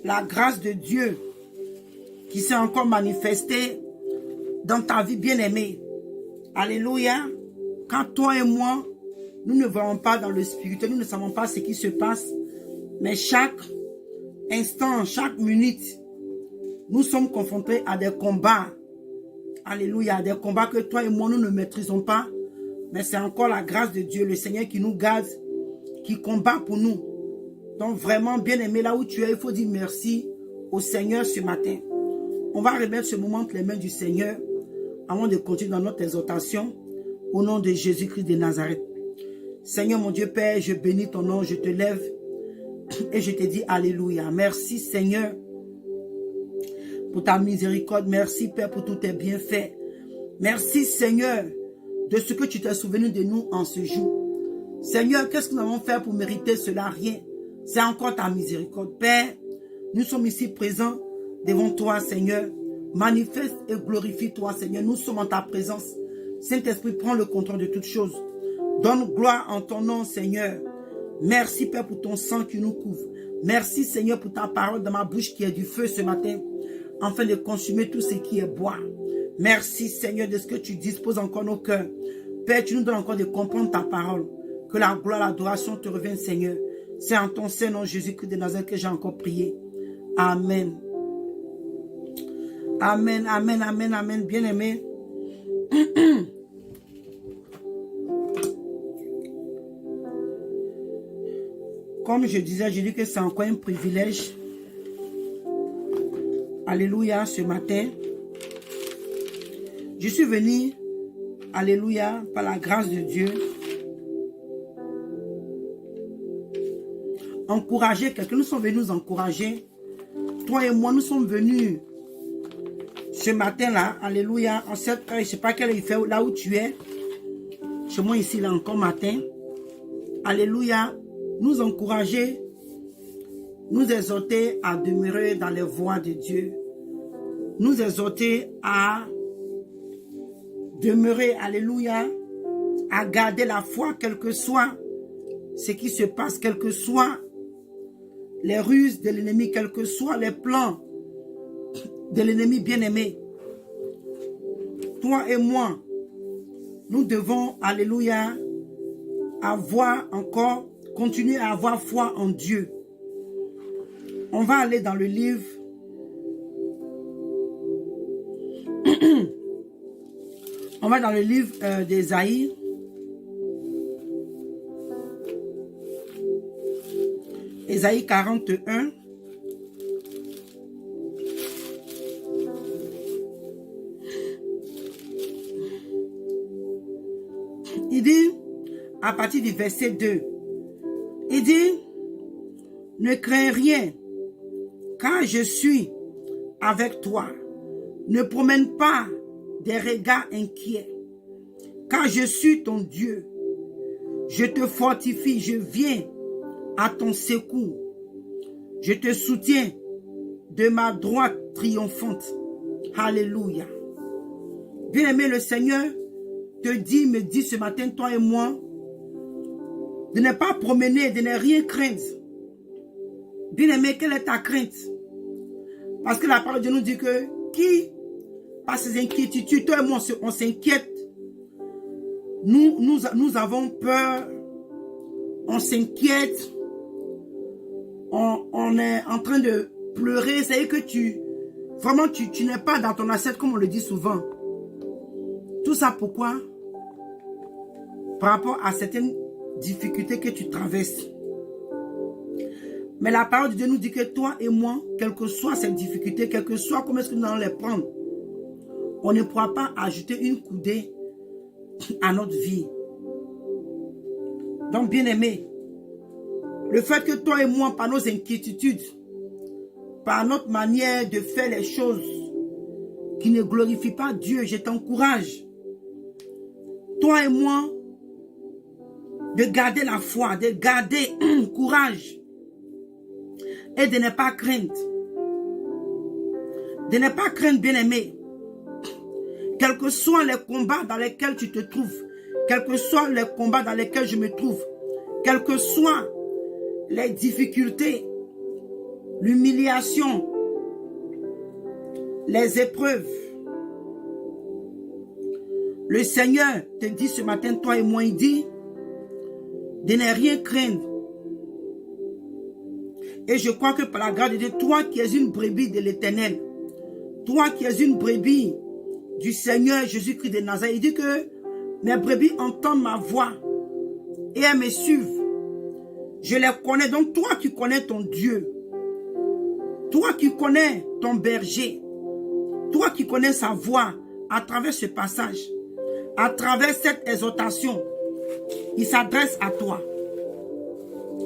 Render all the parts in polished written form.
la grâce de Dieu qui s'est encore manifestée dans ta vie bien-aimée. Alléluia. Quand toi et moi, nous ne voyons pas dans le spirituel, nous ne savons pas ce qui se passe, mais chaque instant, chaque minute, nous sommes confrontés à des combats. Alléluia, des combats que toi et moi, nous ne maîtrisons pas, mais c'est encore la grâce de Dieu, le Seigneur qui nous garde, qui combat pour nous. Donc vraiment, bien-aimé, là où tu es, il faut dire merci au Seigneur ce matin. On va remettre ce moment entre les mains du Seigneur avant de continuer dans notre exhortation au nom de Jésus-Christ de Nazareth. Seigneur mon Dieu Père, je bénis ton nom, je te lève et je te dis Alléluia. Merci Seigneur pour ta miséricorde. Merci Père pour tous tes bienfaits. Merci Seigneur de ce que tu t'es souvenu de nous en ce jour. Seigneur, qu'est-ce que nous avons fait pour mériter cela? Rien. C'est encore ta miséricorde. Père, nous sommes ici présents devant toi Seigneur. Manifeste et glorifie-toi Seigneur. Nous sommes en ta présence. Saint-Esprit, prends le contrôle de toutes choses. Donne gloire en ton nom Seigneur. Merci Père pour ton sang qui nous couvre. Merci Seigneur pour ta parole dans ma bouche qui est du feu ce matin, afin de consumer tout ce qui est bois. Merci Seigneur de ce que tu disposes encore nos cœurs. Père, tu nous donnes encore de comprendre ta parole. Que la gloire, l'adoration te revienne Seigneur. C'est en ton Saint-Nom Jésus-Christ de Nazareth que j'ai encore prié. Amen. Amen, amen, amen, amen. Bien-aimé. Comme je disais, je dis que c'est encore un privilège. Alléluia, ce matin. Je suis venu, alléluia, par la grâce de Dieu, encourager quelqu'un. Nous sommes venus nous encourager. Toi et moi, nous sommes venus ce matin-là, alléluia, en cette heure, je ne sais pas quelle heure il fait, là où tu es. Chez moi ici, là, encore matin. Alléluia. Nous encourager, nous exhorter à demeurer dans les voies de Dieu. Nous exhorter à demeurer, alléluia, à garder la foi, quel que soit ce qui se passe, quelles que soient les ruses de l'ennemi, quels que soient les plans de l'ennemi bien-aimé. Toi et moi, nous devons, alléluia, continuer à avoir foi en Dieu. On va aller dans le livre on va dans le livre d'Ésaïe. Ésaïe 41. Il dit, à partir du verset 2, il dit, ne crains rien, car je suis avec toi. Ne promène pas des regards inquiets, car je suis ton Dieu. Je te fortifie, je viens à ton secours. Je te soutiens de ma droite triomphante. Alléluia. Bien-aimé, le Seigneur me dit ce matin, toi et moi, de ne pas promener, de ne rien craindre. Bien-aimé, quelle est ta crainte? Parce que la parole de Dieu nous dit que qui, par ses inquiétudes, toi et moi, on s'inquiète. Nous avons peur, on s'inquiète, on est en train de pleurer. C'est-à-dire que tu n'es pas dans ton assiette comme on le dit souvent. Tout ça pourquoi? Par rapport à certaines difficultés que tu traverses. Mais la parole de Dieu nous dit que toi et moi, quelles que soient ces difficultés, quelles que soient comment est-ce que nous allons les prendre, on ne pourra pas ajouter une coudée à notre vie. Donc, bien-aimé, le fait que toi et moi, par nos inquiétudes, par notre manière de faire les choses qui ne glorifient pas Dieu, je t'encourage, toi et moi, de garder la foi, de garder courage et de ne pas craindre. De ne pas craindre, bien-aimé. Quels que soient les combats dans lesquels tu te trouves, quels que soient les combats dans lesquels je me trouve, quelles que soient les difficultés l'humiliation, les épreuves. Le Seigneur te dit ce matin, toi et moi, il dit de ne rien craindre. Et je crois que par la grâce de Dieu, toi qui es une brebis de l'Éternel, toi qui es une brebis du Seigneur Jésus-Christ de Nazareth, il dit que mes brebis entendent ma voix et elles me suivent. Je les connais. Donc toi qui connais ton Dieu, toi qui connais ton berger, toi qui connais sa voix à travers ce passage, à travers cette exhortation, il s'adresse à toi.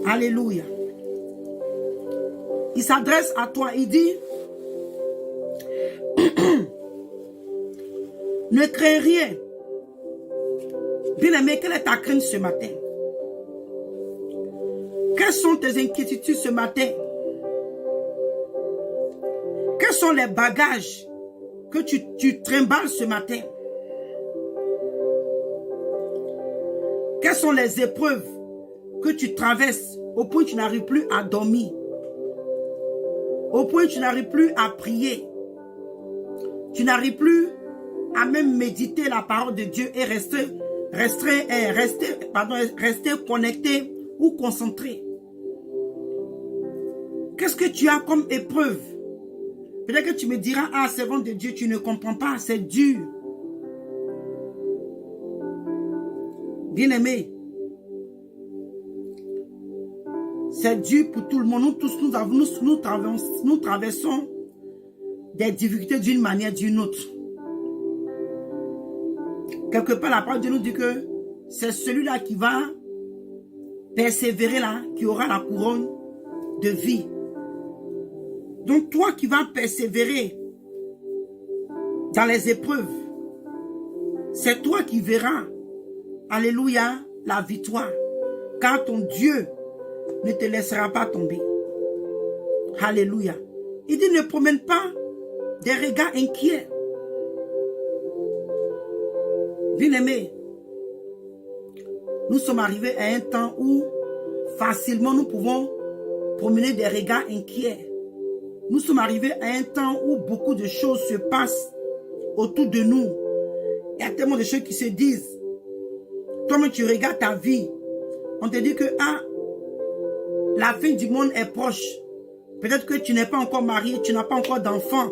Alléluia. Il s'adresse à toi, il dit, ne crains rien. Bien-aimé, quelle est ta crainte ce matin? Quelles sont tes inquiétudes ce matin? Quels sont les bagages que tu trimbales ce matin? Quelles sont les épreuves que tu traverses au point où tu n'arrives plus à dormir? Au point où tu n'arrives plus à prier? Tu n'arrives plus à même méditer la parole de Dieu et rester connecté ou concentré. Qu'est-ce que tu as comme épreuve? Peut-être que tu me diras, ah, servant de Dieu, tu ne comprends pas, c'est dur. Bien-aimé, c'est dur pour tout le monde. Nous tous, nous traversons des difficultés d'une manière ou d'une autre. Quelque part, la parole de Dieu nous dit que c'est celui-là qui va persévérer là, qui aura la couronne de vie. Donc toi qui vas persévérer dans les épreuves, c'est toi qui verras, alléluia, la victoire. Car ton Dieu ne te laissera pas tomber. Alléluia. Il dit, ne promène pas des regards inquiets. Bien-aimés, nous sommes arrivés à un temps où facilement nous pouvons promener des regards inquiets. Nous sommes arrivés à un temps où beaucoup de choses se passent autour de nous. Il y a tellement de choses qui se disent. Toi-même, tu regardes ta vie. On te dit que la fin du monde est proche. Peut-être que tu n'es pas encore marié, tu n'as pas encore d'enfant.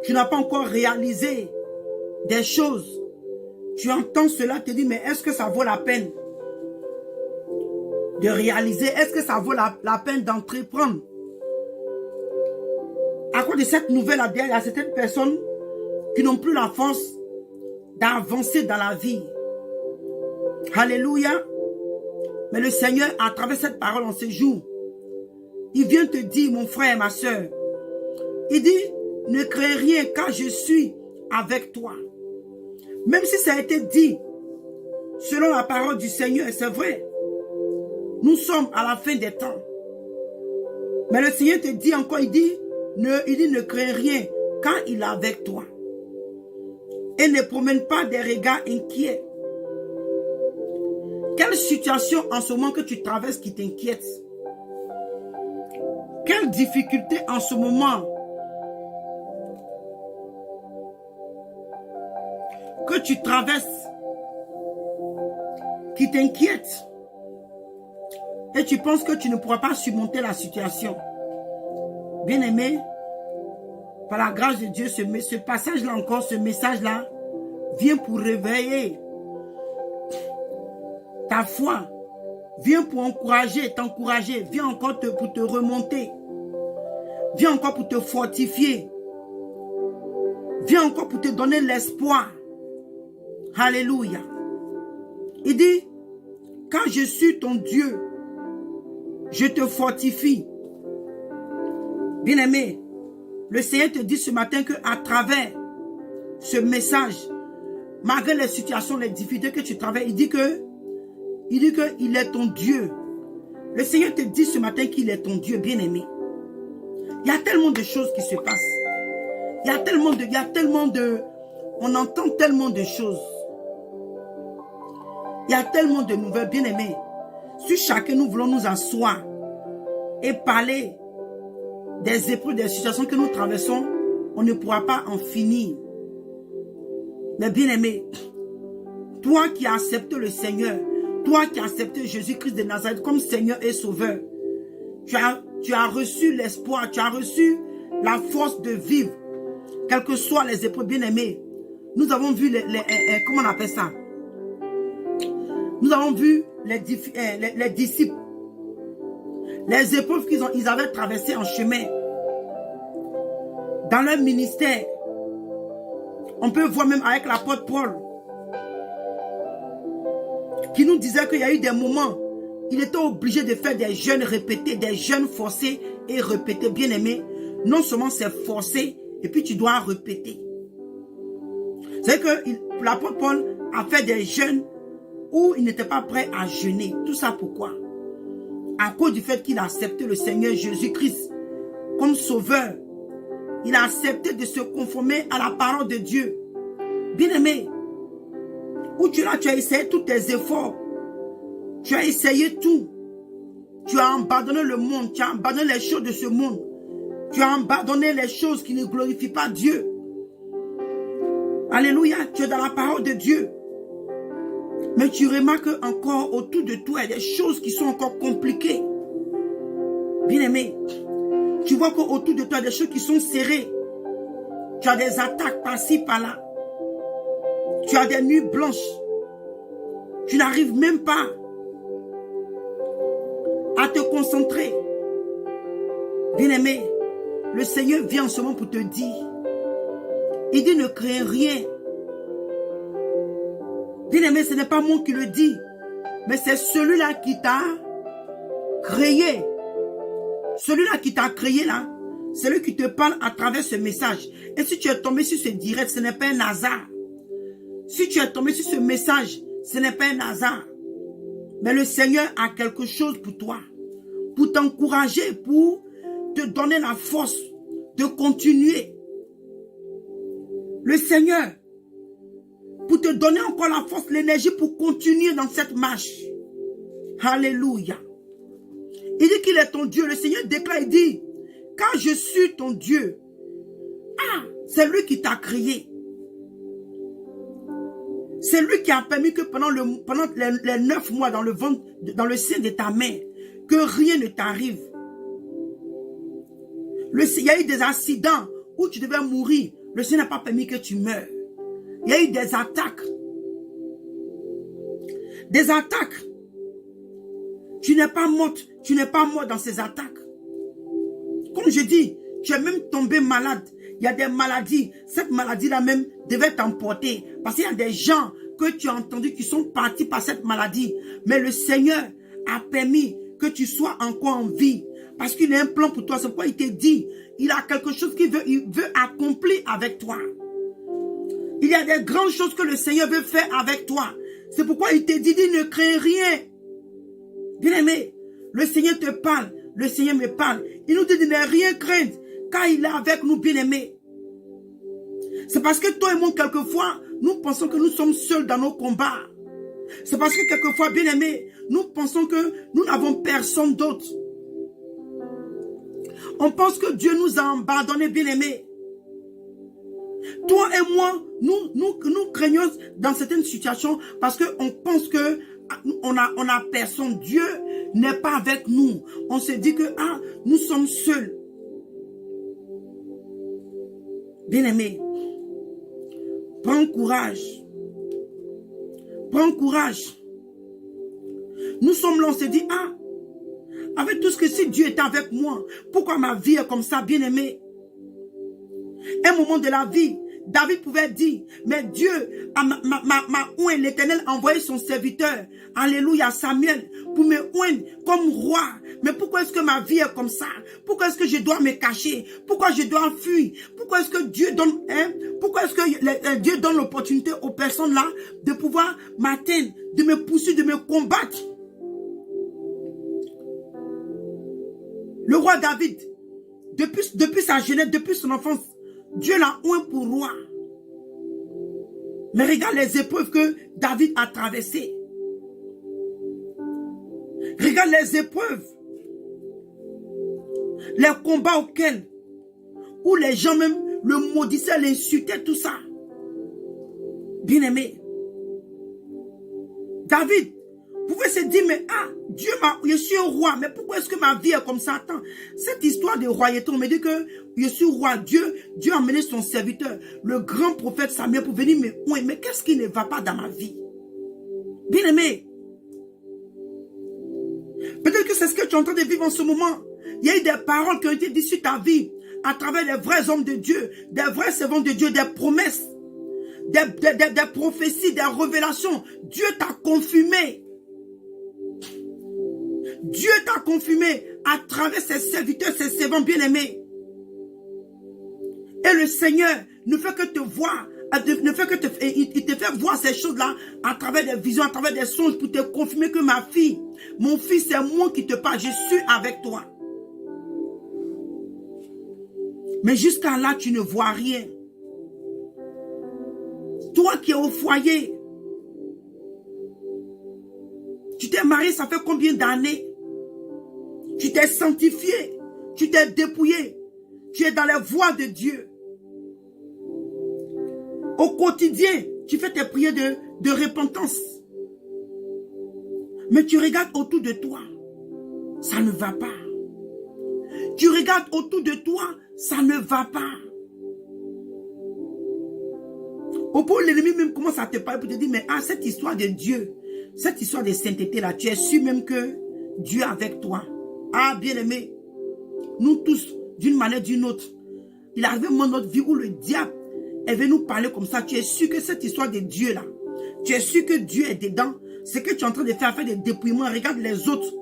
Tu n'as pas encore réalisé des choses. Tu entends cela, te dis, mais est-ce que ça vaut la peine de réaliser? Est-ce que ça vaut la peine d'entreprendre? À cause de cette nouvelle, il y a certaines personnes qui n'ont plus la force d'avancer dans la vie. Alléluia. Mais le Seigneur, à travers cette parole en ce jour, il vient te dire, mon frère et ma soeur, il dit, ne crains rien car je suis avec toi. Même si ça a été dit, selon la parole du Seigneur, c'est vrai, nous sommes à la fin des temps. Mais le Seigneur te dit encore, il dit, ne crains rien car il est avec toi. Et ne promène pas des regards inquiets. Quelle situation en ce moment que tu traverses qui t'inquiète? Quelle difficulté en ce moment que tu traverses qui t'inquiète? Et tu penses que tu ne pourras pas surmonter la situation. Bien-aimé, par la grâce de Dieu, ce passage-là encore, ce message-là, vient pour réveiller ta foi. Vient pour encourager, t'encourager. Vient encore pour te remonter. Vient encore pour te fortifier. Vient encore pour te donner l'espoir. Alléluia. Il dit, quand je suis ton Dieu, je te fortifie. Bien-aimé, le Seigneur te dit ce matin qu'à travers ce message, malgré les situations, les difficultés que tu traverses, il dit qu'il est ton Dieu. Le Seigneur te dit ce matin qu'il est ton Dieu, bien-aimé. Il y a tellement de choses qui se passent. Il y a tellement de, on entend tellement de choses. Il y a tellement de nouvelles, bien-aimés. Si chacun nous voulons nous asseoir et parler des épreuves, des situations que nous traversons, on ne pourra pas en finir. Mais bien aimé, toi qui as accepté le Seigneur, toi qui as accepté Jésus-Christ de Nazareth comme Seigneur et Sauveur, tu as reçu l'espoir, tu as reçu la force de vivre, quelles que soient les épreuves. Bien aimés, nous avons vu comment on appelle ça? Nous avons vu les disciples, les épreuves qu'ils avaient traversées en chemin. Dans leur ministère, on peut voir même avec l'apôtre Paul, qui nous disait qu'il y a eu des moments, il était obligé de faire des jeûnes répétés, des jeûnes forcés et répétés. Bien aimé, non seulement c'est forcé, et puis tu dois répéter. C'est que l'apôtre Paul a fait des jeûnes où il n'était pas prêt à jeûner. Tout ça pourquoi? À cause du fait qu'il a accepté le Seigneur Jésus-Christ comme sauveur. Il a accepté de se conformer à la parole de Dieu. Bien-aimé, où tu as essayé tous tes efforts. Tu as essayé tout. Tu as abandonné le monde. Tu as abandonné les choses de ce monde. Tu as abandonné les choses qui ne glorifient pas Dieu. Alléluia, tu es dans la parole de Dieu. Mais tu remarques encore autour de toi, il y a des choses qui sont encore compliquées. Bien-aimé, tu vois qu'autour de toi, il y a des choses qui sont serrées. Tu as des attaques par-ci, par-là. Tu as des nuits blanches. Tu n'arrives même pas à te concentrer. Bien-aimé, le Seigneur vient en ce moment pour te dire. Il dit ne crains rien. Bien-aimé, ce n'est pas moi qui le dis, mais c'est celui-là qui t'a créé. Celui-là qui t'a créé là, c'est lui qui te parle à travers ce message. Et si tu es tombé sur ce direct, ce n'est pas un hasard. Si tu es tombé sur ce message, ce n'est pas un hasard. Mais le Seigneur a quelque chose pour toi. Pour t'encourager, pour te donner la force de continuer. Le Seigneur, pour te donner encore la force, l'énergie pour continuer dans cette marche. Alléluia. Il dit qu'il est ton Dieu. Le Seigneur déclare, il dit, quand je suis ton Dieu, c'est lui qui t'a créé. C'est lui qui a permis que pendant les 9 mois dans le ventre, dans le sein de ta mère, que rien ne t'arrive. Il y a eu des accidents où tu devais mourir. Le Seigneur n'a pas permis que tu meurs. Il y a eu des attaques. Des attaques. Tu n'es pas morte. Tu n'es pas mort dans ces attaques. Comme je dis, tu es même tombé malade. Il y a des maladies. Cette maladie-là même devait t'emporter. Parce qu'il y a des gens que tu as entendus qui sont partis par cette maladie. Mais le Seigneur a permis que tu sois encore en vie. Parce qu'il a un plan pour toi. C'est pourquoi il te dit, il a quelque chose qu'il veut accomplir avec toi. Il y a des grandes choses que le Seigneur veut faire avec toi. C'est pourquoi il te dit, ne crains rien. Bien-aimé, le Seigneur te parle. Le Seigneur me parle. Il nous dit de ne rien craindre. Car il est avec nous, bien-aimés. C'est parce que toi et moi, quelquefois, nous pensons que nous sommes seuls dans nos combats. C'est parce que quelquefois, bien-aimés, nous pensons que nous n'avons personne d'autre. On pense que Dieu nous a abandonnés, bien-aimés. Toi et moi, nous craignons dans certaines situations parce qu'on pense que on a personne. Dieu n'est pas avec nous. On se dit que nous sommes seuls. Bien-aimé, prends courage. Prends courage. Nous sommes là, on se dit, avec tout ce que si Dieu est avec moi, pourquoi ma vie est comme ça, bien-aimé? Un moment de la vie, David pouvait dire, mais Dieu m'a oint, l'Éternel a envoyé son serviteur, alléluia, Samuel, pour me oindre comme roi. Mais pourquoi est-ce que ma vie est comme ça? Pourquoi est-ce que je dois me cacher? Pourquoi je dois fuir? Pourquoi est-ce que Dieu donne, pourquoi est-ce que Dieu donne l'opportunité aux personnes là de pouvoir m'atteindre, de me poursuivre, de me combattre? Le roi David, depuis sa jeunesse, depuis son enfance, Dieu l'a oint pour roi. Mais regarde les épreuves que David a traversées. Regarde les épreuves. Les combats auxquels, où les gens même le maudissaient, l'insultaient, tout ça. Bien-aimé, David pouvait se dire, mais Dieu je suis un roi, mais pourquoi est-ce que ma vie est comme ça? Attends, cette histoire de royauté, on me dit que je suis roi, Dieu a amené son serviteur, le grand prophète Samuel, pour venir mais qu'est-ce qui ne va pas dans ma vie? Bien-aimé, peut-être que c'est ce que tu es en train de vivre en ce moment. Il y a eu des paroles qui ont été dites sur ta vie, à travers des vrais hommes de Dieu, des vrais servants de Dieu, des promesses, des prophéties, des révélations. Dieu t'a confirmé. Dieu t'a confirmé à travers ses serviteurs, ses servants bien-aimés. Et le Seigneur ne fait que te voir, il te fait voir ces choses-là à travers des visions, à travers des songes pour te confirmer que ma fille, mon fils, c'est moi qui te parle, je suis avec toi. Mais jusqu'à là, tu ne vois rien. Toi qui es au foyer, tu t'es marié, ça fait combien d'années? Tu t'es sanctifié, tu t'es dépouillé, tu es dans les voies de Dieu. Au quotidien, tu fais tes prières de repentance. Mais tu regardes autour de toi, ça ne va pas. Tu regardes autour de toi, ça ne va pas. Au point où l'ennemi même commence à te parler pour te dire, mais cette histoire de Dieu, cette histoire de sainteté là, tu es sûr même que Dieu est avec toi. Bien-aimé, nous tous, d'une manière ou d'une autre, il arrive un moment dans notre vie où le diable est venu nous parler comme ça. Tu es sûr que cette histoire de Dieu là, tu es sûr que Dieu est dedans. Ce que tu es en train de faire des dépouillements, regarde les autres.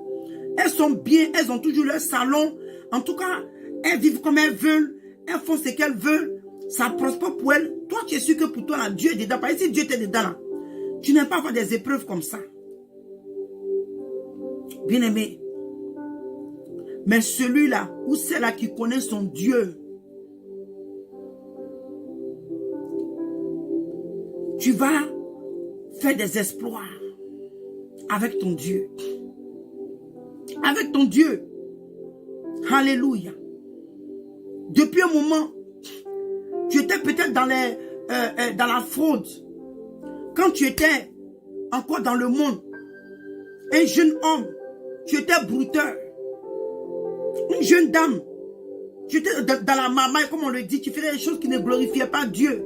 Elles sont bien, elles ont toujours leur salon. En tout cas, elles vivent comme elles veulent. Elles font ce qu'elles veulent. Ça prospère pour elles. Toi, tu es sûr que pour toi, là, Dieu est dedans. Parce que si Dieu est dedans, là, tu n'aimes pas avoir des épreuves comme ça. Bien-aimé. Mais celui-là, ou celle-là qui connaît son Dieu, tu vas faire des exploits avec ton Dieu. Avec ton Dieu. Alléluia. Depuis un moment, tu étais peut-être dans la fraude. Quand tu étais encore dans le monde, un jeune homme, tu étais brouteur. Une jeune dame, tu étais dans la mamaille, comme on le dit, tu faisais des choses qui ne glorifiaient pas Dieu.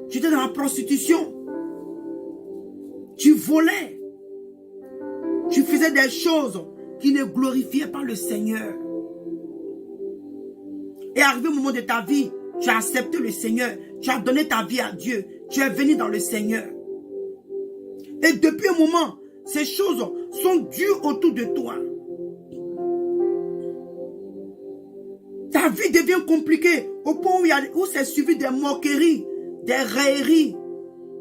Tu étais dans la prostitution. Tu volais. Tu faisais des choses qui ne glorifiaient pas le Seigneur. Et arrivé au moment de ta vie, tu as accepté le Seigneur. Tu as donné ta vie à Dieu. Tu es venu dans le Seigneur. Et depuis un moment, ces choses sont dues autour de toi. Ta vie devient compliquée au point où c'est suivi des moqueries, des railleries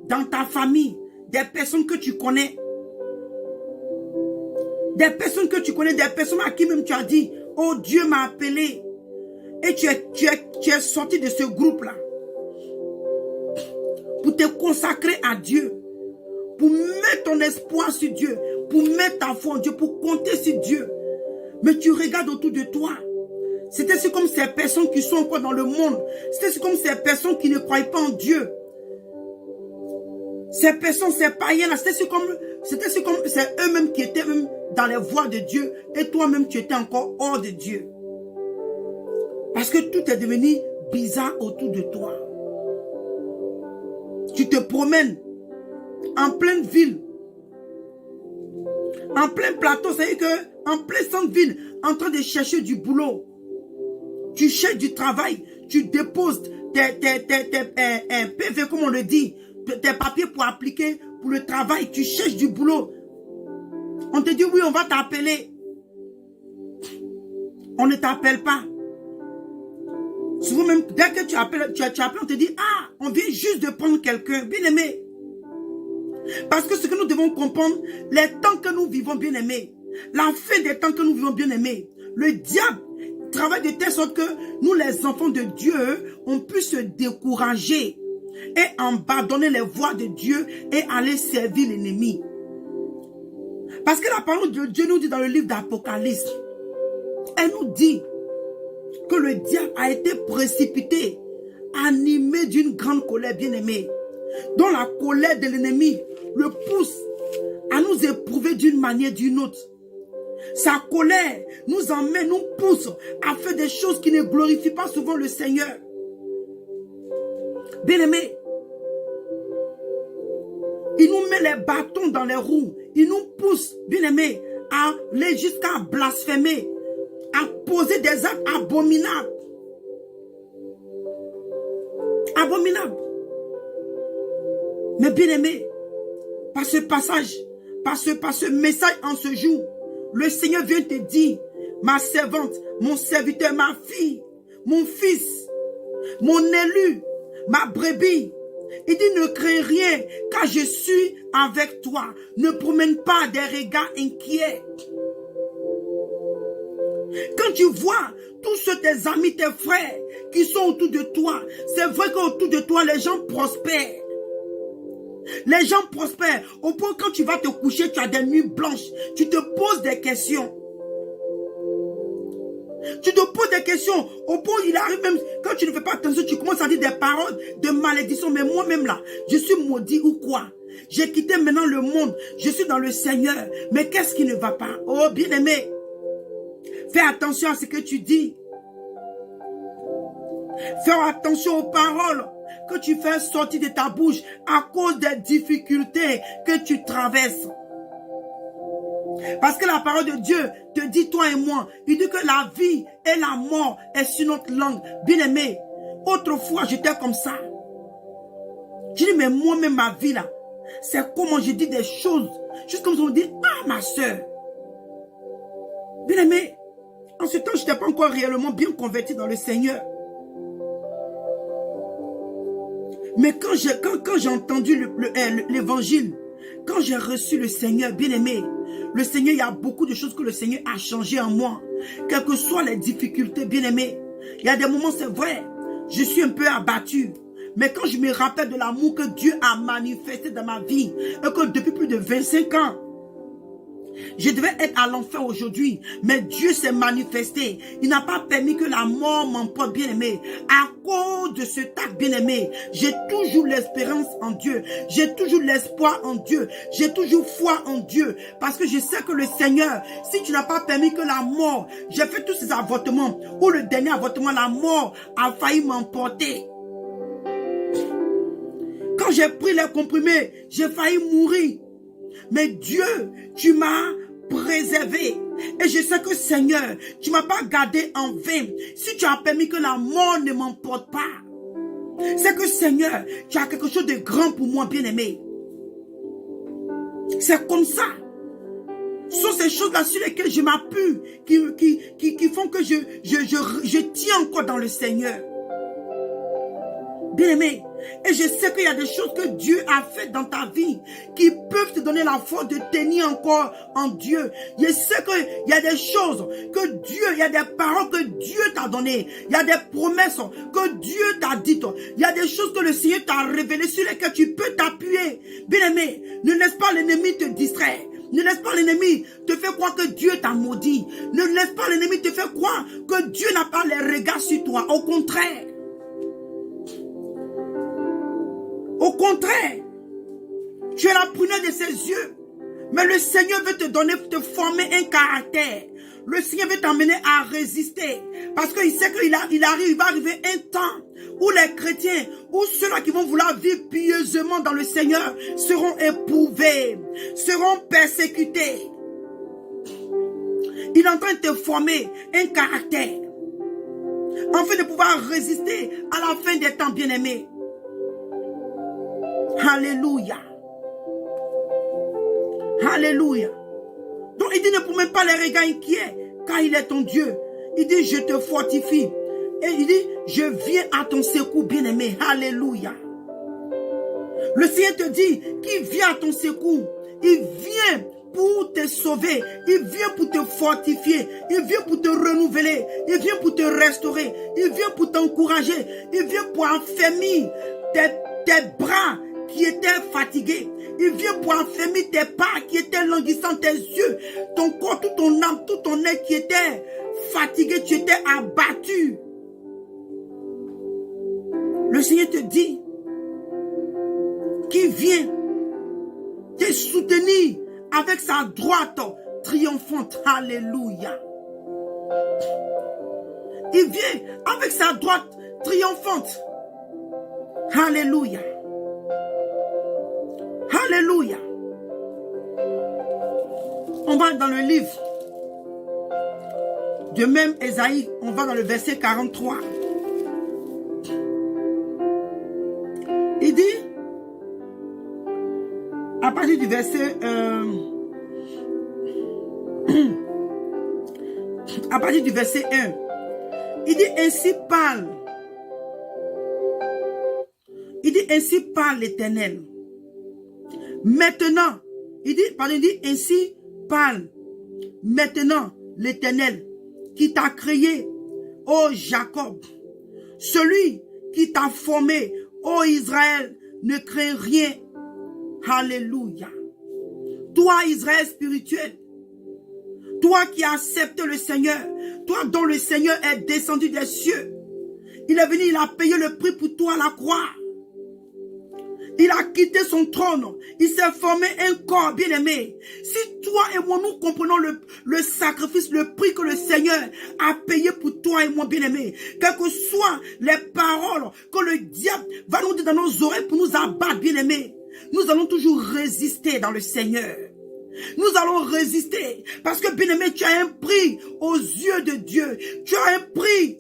dans ta famille, des personnes que tu connais. Des personnes que tu connais, des personnes à qui même tu as dit, oh Dieu m'a appelé. Et tu es sorti de ce groupe-là pour te consacrer à Dieu, pour mettre ton espoir sur Dieu, pour mettre ta foi en Dieu, pour compter sur Dieu. Mais tu regardes autour de toi. C'est comme ces personnes qui sont encore dans le monde. C'est comme ces personnes qui ne croient pas en Dieu. Ces personnes, ces païens-là, c'est comme c'est eux-mêmes qui étaient même dans les voies de Dieu et toi-même tu étais encore hors de Dieu. Parce que tout est devenu bizarre autour de toi. Tu te promènes en pleine ville, en plein plateau, c'est-à-dire qu'en plein centre-ville, en train de chercher du boulot. Tu cherches du travail, tu déposes tes PV, comme on le dit, tes papiers pour appliquer pour le travail, tu cherches du boulot. On te dit oui, on va t'appeler. On ne t'appelle pas. Souvent même, dès que tu appelles, on te dit, on vient juste de prendre quelqu'un, bien aimé. Parce que ce que nous devons comprendre, les temps que nous vivons, bien aimé, la fin des temps que nous vivons, bien aimé, le diable travaille de telle sorte que nous, les enfants de Dieu, on puisse se décourager et abandonner les voies de Dieu et aller servir l'ennemi. Parce que la parole de Dieu nous dit dans le livre d'Apocalypse, elle nous dit que le diable a été précipité, animé d'une grande colère, bien-aimé, dont la colère de l'ennemi le pousse à nous éprouver d'une manière ou d'une autre. Sa colère nous emmène, nous pousse à faire des choses qui ne glorifient pas souvent le Seigneur. Bien-aimé, il nous met les bâtons dans les roues. Il nous pousse, bien-aimé, à aller jusqu'à blasphémer, à poser des actes abominables. Abominables. Mais bien-aimé, par ce passage, par ce message en ce jour, le Seigneur vient te dire, ma servante, mon serviteur, ma fille, mon fils, mon élu, ma brebis. Il dit, ne crains rien, car je suis avec toi. Ne promène pas des regards inquiets. Quand tu vois tous ceux tes amis, tes frères qui sont autour de toi, c'est vrai qu'autour de toi, les gens prospèrent. Les gens prospèrent au point que quand tu vas te coucher, tu as des nuits blanches. Tu te poses des questions. Tu te poses des questions au point où il arrive même, quand tu ne fais pas attention, tu commences à dire des paroles de malédiction. Mais moi-même là, je suis maudit ou quoi? J'ai quitté maintenant le monde. Je suis dans le Seigneur. Mais qu'est-ce qui ne va pas? Oh bien-aimé, fais attention à ce que tu dis. Fais attention aux paroles que tu fais sortir de ta bouche à cause des difficultés que tu traverses. Parce que la parole de Dieu te dit, toi et moi, il dit que la vie et la mort est sur notre langue. Bien-aimé, autrefois j'étais comme ça. Je dis, mais moi-même ma vie là, c'est comment je dis des choses. Juste comme si on dit, ah ma soeur. Bien-aimé, en ce temps je n'étais pas encore réellement bien converti dans le Seigneur. Mais quand j'ai entendu l'évangile, quand j'ai reçu le Seigneur, bien-aimé, le Seigneur, il y a beaucoup de choses que le Seigneur a changé en moi. Quelles que soient les difficultés, bien-aimé, il y a des moments, c'est vrai, je suis un peu abattu. Mais quand je me rappelle de l'amour que Dieu a manifesté dans ma vie, et que depuis plus de 25 ans, je devais être à l'enfer aujourd'hui, mais Dieu s'est manifesté. Il n'a pas permis que la mort m'emporte, bien-aimé. À cause de ce acte, bien-aimé, j'ai toujours l'espérance en Dieu. J'ai toujours l'espoir en Dieu. J'ai toujours foi en Dieu. Parce que je sais que le Seigneur, si tu n'as pas permis que la mort, j'ai fait tous ces avortements, ou le dernier avortement, la mort a failli m'emporter. Quand j'ai pris les comprimés, j'ai failli mourir. Mais Dieu, tu m'as préservé. Et je sais que Seigneur, tu ne m'as pas gardé en vain. Si tu as permis que la mort ne m'emporte pas, c'est que Seigneur, tu as quelque chose de grand pour moi, bien-aimé. C'est comme ça. Ce sont ces choses-là sur lesquelles je m'appuie, qui font que je tiens encore dans le Seigneur. Bien-aimé, et je sais qu'il y a des choses que Dieu a faites dans ta vie qui peuvent te donner la force de tenir encore en Dieu. Je sais qu'il y a des choses que Dieu, il y a des paroles que Dieu t'a données. Il y a des promesses que Dieu t'a dites. Il y a des choses que le Seigneur t'a révélées sur lesquelles tu peux t'appuyer. Bien-aimé, ne laisse pas l'ennemi te distraire. Ne laisse pas l'ennemi te faire croire que Dieu t'a maudit. Ne laisse pas l'ennemi te faire croire que Dieu n'a pas les regards sur toi. Au contraire. Au contraire, tu es la prunelle de ses yeux. Mais le Seigneur veut te donner, te former un caractère. Le Seigneur veut t'emmener à résister. Parce qu'il sait qu'il va arriver un temps où les chrétiens, ou ceux-là qui vont vouloir vivre pieusement dans le Seigneur, seront éprouvés, seront persécutés. Il est en train de te former un caractère. Afin de pouvoir résister à la fin des temps, bien-aimés. Alléluia. Alléluia. Donc il dit ne promets pas les regards inquiets, car il est ton Dieu. Il dit je te fortifie. Et il dit je viens à ton secours, bien-aimé. Alléluia. Le Seigneur te dit qu'il vient à ton secours. Il vient pour te sauver. Il vient pour te fortifier. Il vient pour te renouveler. Il vient pour te restaurer. Il vient pour t'encourager. Il vient pour affermir tes bras qui étaient fatigués, Il vient pour affermir tes pas qui étaient languissants, tes yeux, ton corps, toute ton âme, tout ton être qui était fatigué, tu étais abattu. Le Seigneur te dit qu'il vient te soutenir avec sa droite triomphante. Alléluia. Il vient avec sa droite triomphante. Alléluia. Alléluia. On va dans le livre de même Ésaïe, on va dans le verset 43. Il dit, à partir du verset à partir du verset 1, il dit ainsi parle. Il dit ainsi parle l'Éternel. Maintenant, il dit ainsi parle maintenant l'Éternel qui t'a créé, ô Jacob, celui qui t'a formé, ô Israël, ne crains rien. Alléluia. Toi, Israël spirituel, toi qui as accepté le Seigneur, toi dont le Seigneur est descendu des cieux, il est venu, il a payé le prix pour toi à la croix. Il a quitté son trône. Il s'est formé un corps bien-aimé. Si toi et moi, nous comprenons le sacrifice, le prix que le Seigneur a payé pour toi et moi, bien-aimé, quelles que soient les paroles que le diable va nous dire dans nos oreilles pour nous abattre, bien-aimé, nous allons toujours résister dans le Seigneur. Nous allons résister parce que, bien-aimé, tu as un prix aux yeux de Dieu. Tu as un prix.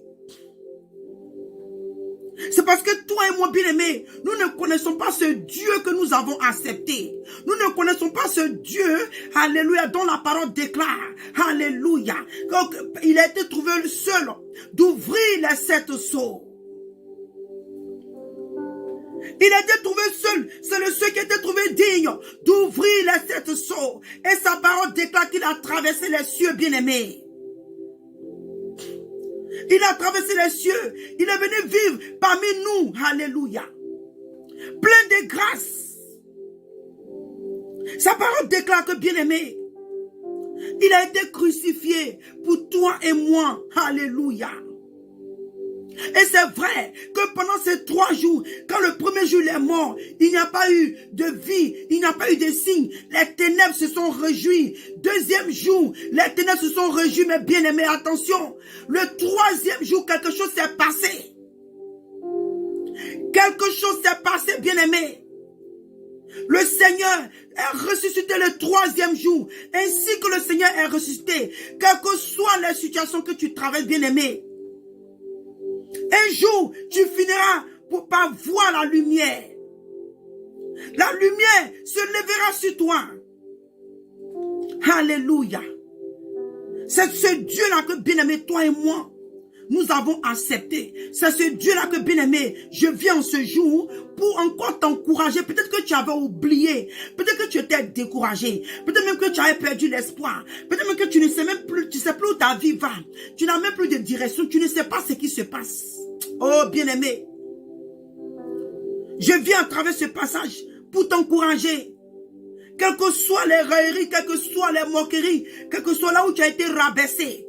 C'est parce que toi et moi, bien-aimés, nous ne connaissons pas ce Dieu que nous avons accepté. Nous ne connaissons pas ce Dieu, alléluia, dont la parole déclare, alléluia, qu'il a été trouvé le seul d'ouvrir les 7 sceaux. Il a été trouvé seul, c'est le seul qui a été trouvé digne d'ouvrir les 7 sceaux. Et sa parole déclare qu'il a traversé les cieux, bien-aimés. Il a traversé les cieux. Il est venu vivre parmi nous. Alléluia. Plein de grâce. Sa parole déclare que, bien-aimé, il a été crucifié pour toi et moi. Alléluia. Et c'est vrai que pendant ces 3 jours, quand le premier jour il est mort, il n'y a pas eu de vie, il n'y a pas eu de signe. Les ténèbres se sont réjouies. Deuxième jour, les ténèbres se sont réjouies. Mais bien aimé, attention, le 3e jour, quelque chose s'est passé. Quelque chose s'est passé, bien aimé. Le Seigneur est ressuscité le 3e jour, ainsi que le Seigneur est ressuscité. Quelles que soient les situations que tu traverses, bien aimé, un jour, tu finiras par voir la lumière. La lumière se lèvera sur toi. Alléluia. C'est ce Dieu-là que, bien-aimé, toi et moi, nous avons accepté. C'est ce Dieu-là que, bien-aimé, je viens en ce jour pour encore t'encourager. Peut-être que tu avais oublié. Peut-être que tu étais découragé. Peut-être même que tu avais perdu l'espoir. Peut-être même que tu ne sais même plus, tu ne sais plus où ta vie va. Tu n'as même plus de direction. Tu ne sais pas ce qui se passe. Oh, bien-aimé, je viens à travers ce passage pour t'encourager. Quelles que soient les railleries, quelles que soient les moqueries, quel que soit là où tu as été rabaissé.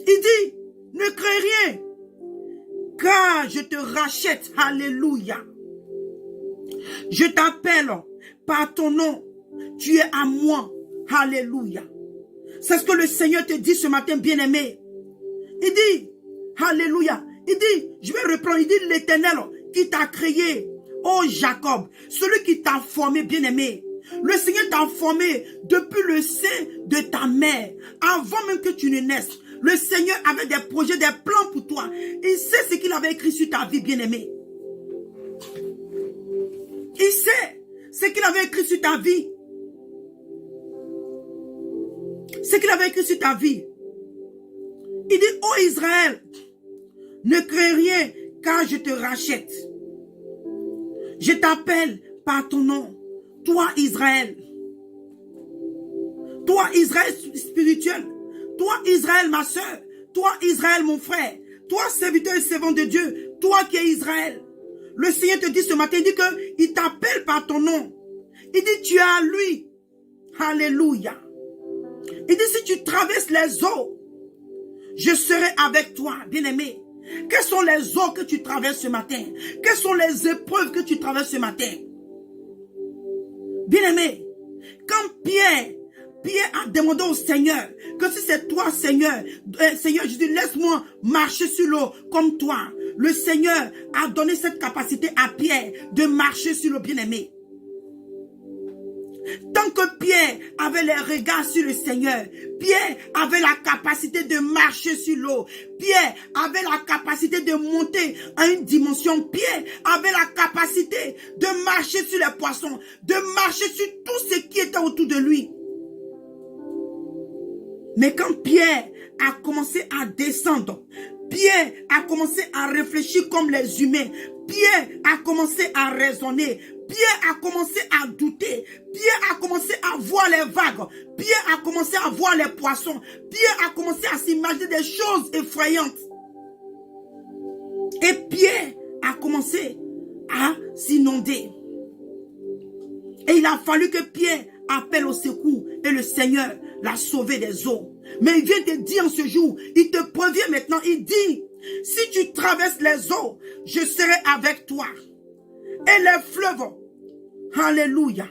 Il dit, ne crains rien, car je te rachète. Alléluia. Je t'appelle par ton nom. Tu es à moi. Alléluia. C'est ce que le Seigneur te dit ce matin, bien-aimé. Il dit, alléluia. Il dit, je vais reprendre, il dit l'Éternel qui t'a créé, ô Jacob, celui qui t'a formé, bien-aimé. Le Seigneur t'a formé depuis le sein de ta mère, avant même que tu ne naisses. Le Seigneur avait des projets, des plans pour toi. Il sait ce qu'il avait écrit sur ta vie, bien-aimé. Il sait ce qu'il avait écrit sur ta vie. Ce qu'il avait écrit sur ta vie. Il dit, ô Israël, ne crains rien, car je te rachète. Je t'appelle par ton nom. Toi, Israël. Toi, Israël spirituel. Toi, Israël, ma soeur. Toi, Israël, mon frère. Toi, serviteur et servant de Dieu. Toi qui es Israël. Le Seigneur te dit ce matin, il dit qu'il t'appelle par ton nom. Il dit, tu es à lui. Alléluia. Il dit, si tu traverses les eaux, je serai avec toi, bien-aimé. Quelles sont les eaux que tu traverses ce matin? Quelles sont les épreuves que tu traverses ce matin? Bien-aimé, quand Pierre a demandé au Seigneur que si c'est toi, Seigneur, Seigneur Jésus, laisse-moi marcher sur l'eau comme toi. Le Seigneur a donné cette capacité à Pierre de marcher sur l'eau, bien-aimé. Tant que Pierre avait les regards sur le Seigneur, Pierre avait la capacité de marcher sur l'eau. Pierre avait la capacité de monter à une dimension. Pierre avait la capacité de marcher sur les poissons, de marcher sur tout ce qui était autour de lui. Mais quand Pierre a commencé à descendre, Pierre a commencé à réfléchir comme les humains. Pierre a commencé à raisonner. Pierre a commencé à douter. Pierre a commencé à voir les vagues. Pierre a commencé à voir les poissons. Pierre a commencé à s'imaginer des choses effrayantes. Et Pierre a commencé à s'inonder. Et il a fallu que Pierre appelle au secours. Et le Seigneur l'a sauvé des eaux. Mais il vient te dire en ce jour, il te prévient maintenant, il dit, si tu traverses les eaux, je serai avec toi. Et les fleuves, alléluia.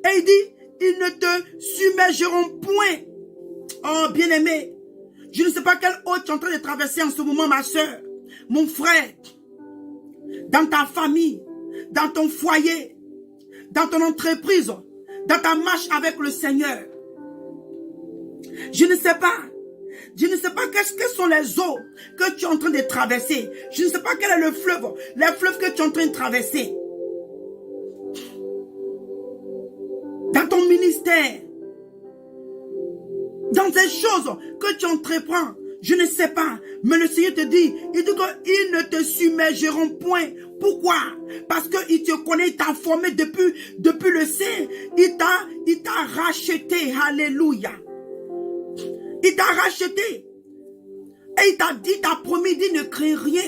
Et il dit, ils ne te submergeront point. Oh, bien-aimé, je ne sais pas quelle eau tu es en train de traverser en ce moment, ma soeur, mon frère, dans ta famille, dans ton foyer, dans ton entreprise, dans ta marche avec le Seigneur. Je ne sais pas. Je ne sais pas quelles sont les eaux que tu es en train de traverser. Je ne sais pas quel est le fleuve. Les fleuves que tu es en train de traverser. Dans ton ministère. Dans ces choses que tu entreprends. Je ne sais pas. Mais le Seigneur te dit. Il dit qu'ils ne te submergeront point. Pourquoi? Parce qu'il te connaît. Il t'a formé depuis le sein. Il t'a racheté. Alléluia. Il t'a racheté. Et il t'a dit, t'a promis, il dit ne crains rien.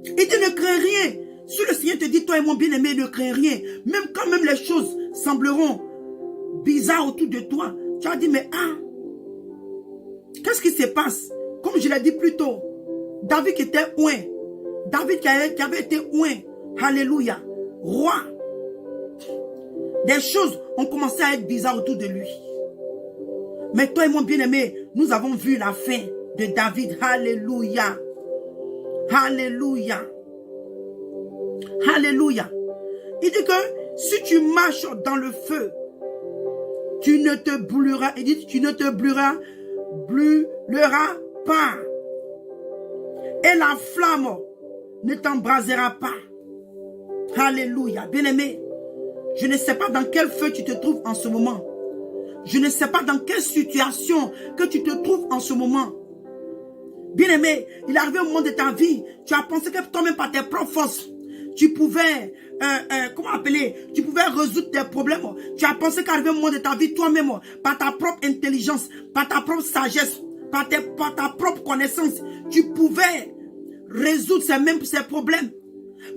Il dit ne crains rien. Si le Seigneur te dit, toi et mon bien-aimé, ne crains rien. Même quand même les choses sembleront bizarres autour de toi. Tu as dit, mais qu'est-ce qui se passe? Comme je l'ai dit plus tôt, David qui était oint. David qui avait été oint. Alléluia. Roi. Des choses ont commencé à être bizarres autour de lui. Mais toi et mon bien-aimé, nous avons vu la fin de David. Alléluia. Alléluia. Alléluia. Il dit que si tu marches dans le feu, tu ne te brûleras. Il dit tu ne te brûleras pas. Et la flamme ne t'embrasera pas. Alléluia. Bien-aimé, je ne sais pas dans quel feu tu te trouves en ce moment. Je ne sais pas dans quelle situation que tu te trouves en ce moment. Bien-aimé, il est arrivé au moment de ta vie, tu as pensé que toi-même par tes propres forces, tu pouvais, comment appeler, tu pouvais résoudre tes problèmes. Tu as pensé qu'arrivé au moment de ta vie, toi-même, par ta propre intelligence, par ta propre sagesse, par ta propre connaissance, tu pouvais résoudre ces problèmes.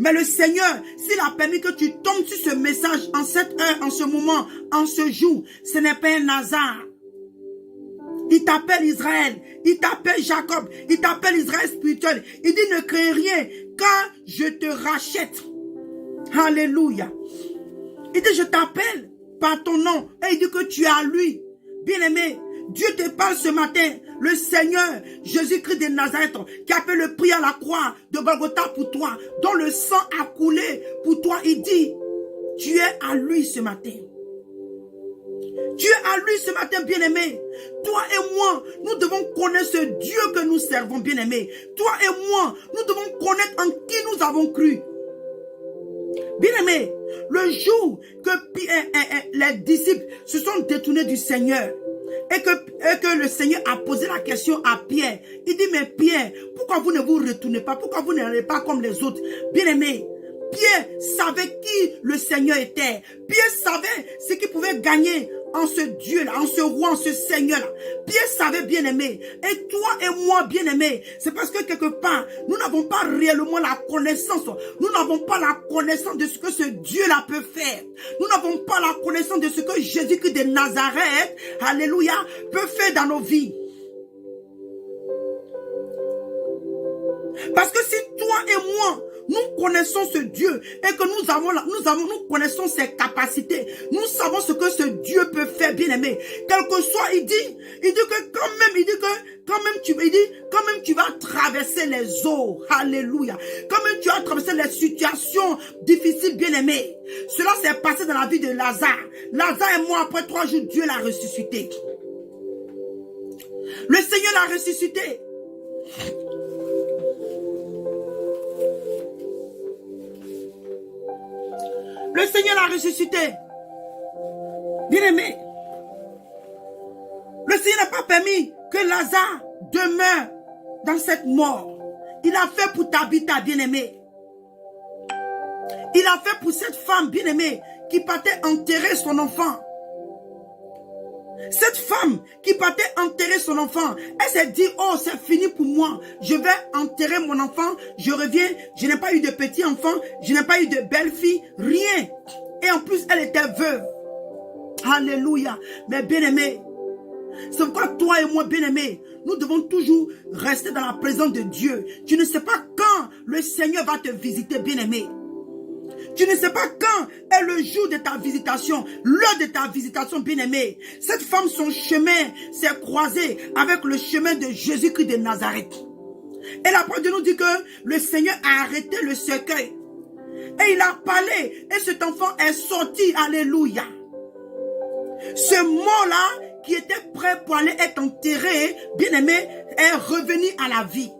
Mais le Seigneur, s'il a permis que tu tombes sur ce message en cette heure, en ce moment, en ce jour, ce n'est pas un hasard. Il t'appelle Israël, il t'appelle Jacob, il t'appelle Israël spirituel. Il dit ne crains rien, car je te rachète. Alléluia. Il dit je t'appelle par ton nom et il dit que tu es à lui. Bien-aimé, Dieu te parle ce matin. Le Seigneur, Jésus-Christ de Nazareth, qui a fait le prix à la croix de Golgotha pour toi, dont le sang a coulé pour toi, il dit, tu es à lui ce matin. Tu es à lui ce matin, bien-aimé. Toi et moi, nous devons connaître ce Dieu que nous servons, bien-aimé. Toi et moi, nous devons connaître en qui nous avons cru. Bien-aimé, le jour que les disciples se sont détournés du Seigneur, et que le Seigneur a posé la question à Pierre. Il dit, mais Pierre, pourquoi vous ne vous retournez pas? Pourquoi vous n'allez pas comme les autres? Bien-aimé, Pierre savait qui le Seigneur était. Pierre savait ce qu'il pouvait gagner en ce Dieu-là, en ce roi, en ce Seigneur-là. Pierre savait, bien-aimé. Et toi et moi, bien-aimé, c'est parce que quelque part, nous n'avons pas réellement la connaissance. Nous n'avons pas la connaissance de ce que ce Dieu-là peut faire. Nous n'avons pas la connaissance de ce que Jésus-Christ de Nazareth, alléluia, peut faire dans nos vies. Parce que si toi et moi, nous connaissons ce Dieu et que nous connaissons ses capacités, nous savons ce que ce Dieu peut faire, bien aimé. Quel que soit, il dit que quand même tu vas traverser les eaux, alléluia. Quand même tu vas traverser les situations difficiles, bien aimé. Cela s'est passé dans la vie de Lazare. Lazare est mort après 3 jours, Dieu l'a ressuscité. Le Seigneur l'a ressuscité. Le Seigneur l'a ressuscité. Bien-aimé, le Seigneur n'a pas permis que Lazare demeure dans cette mort. Il a fait pour Tabitha, bien-aimé. Il a fait pour cette femme, bien-aimée, qui partait enterrer son enfant. Cette femme qui partait enterrer son enfant, elle s'est dit, oh, c'est fini pour moi. Je vais enterrer mon enfant, je reviens, je n'ai pas eu de petit enfant, je n'ai pas eu de belle-fille, rien. Et en plus, elle était veuve. Alléluia. Mais bien-aimé, c'est pourquoi toi et moi, bien-aimé, nous devons toujours rester dans la présence de Dieu. Tu ne sais pas quand le Seigneur va te visiter, bien-aimé. Tu ne sais pas quand est le jour de ta visitation, l'heure de ta visitation, bien-aimée. Cette femme, son chemin s'est croisé avec le chemin de Jésus-Christ de Nazareth. Et la parole de nous dit que le Seigneur a arrêté le cercueil. Et il a parlé. Et cet enfant est sorti. Alléluia. Ce mort-là, qui était prêt pour aller être enterré, bien-aimé, est revenu à la vie.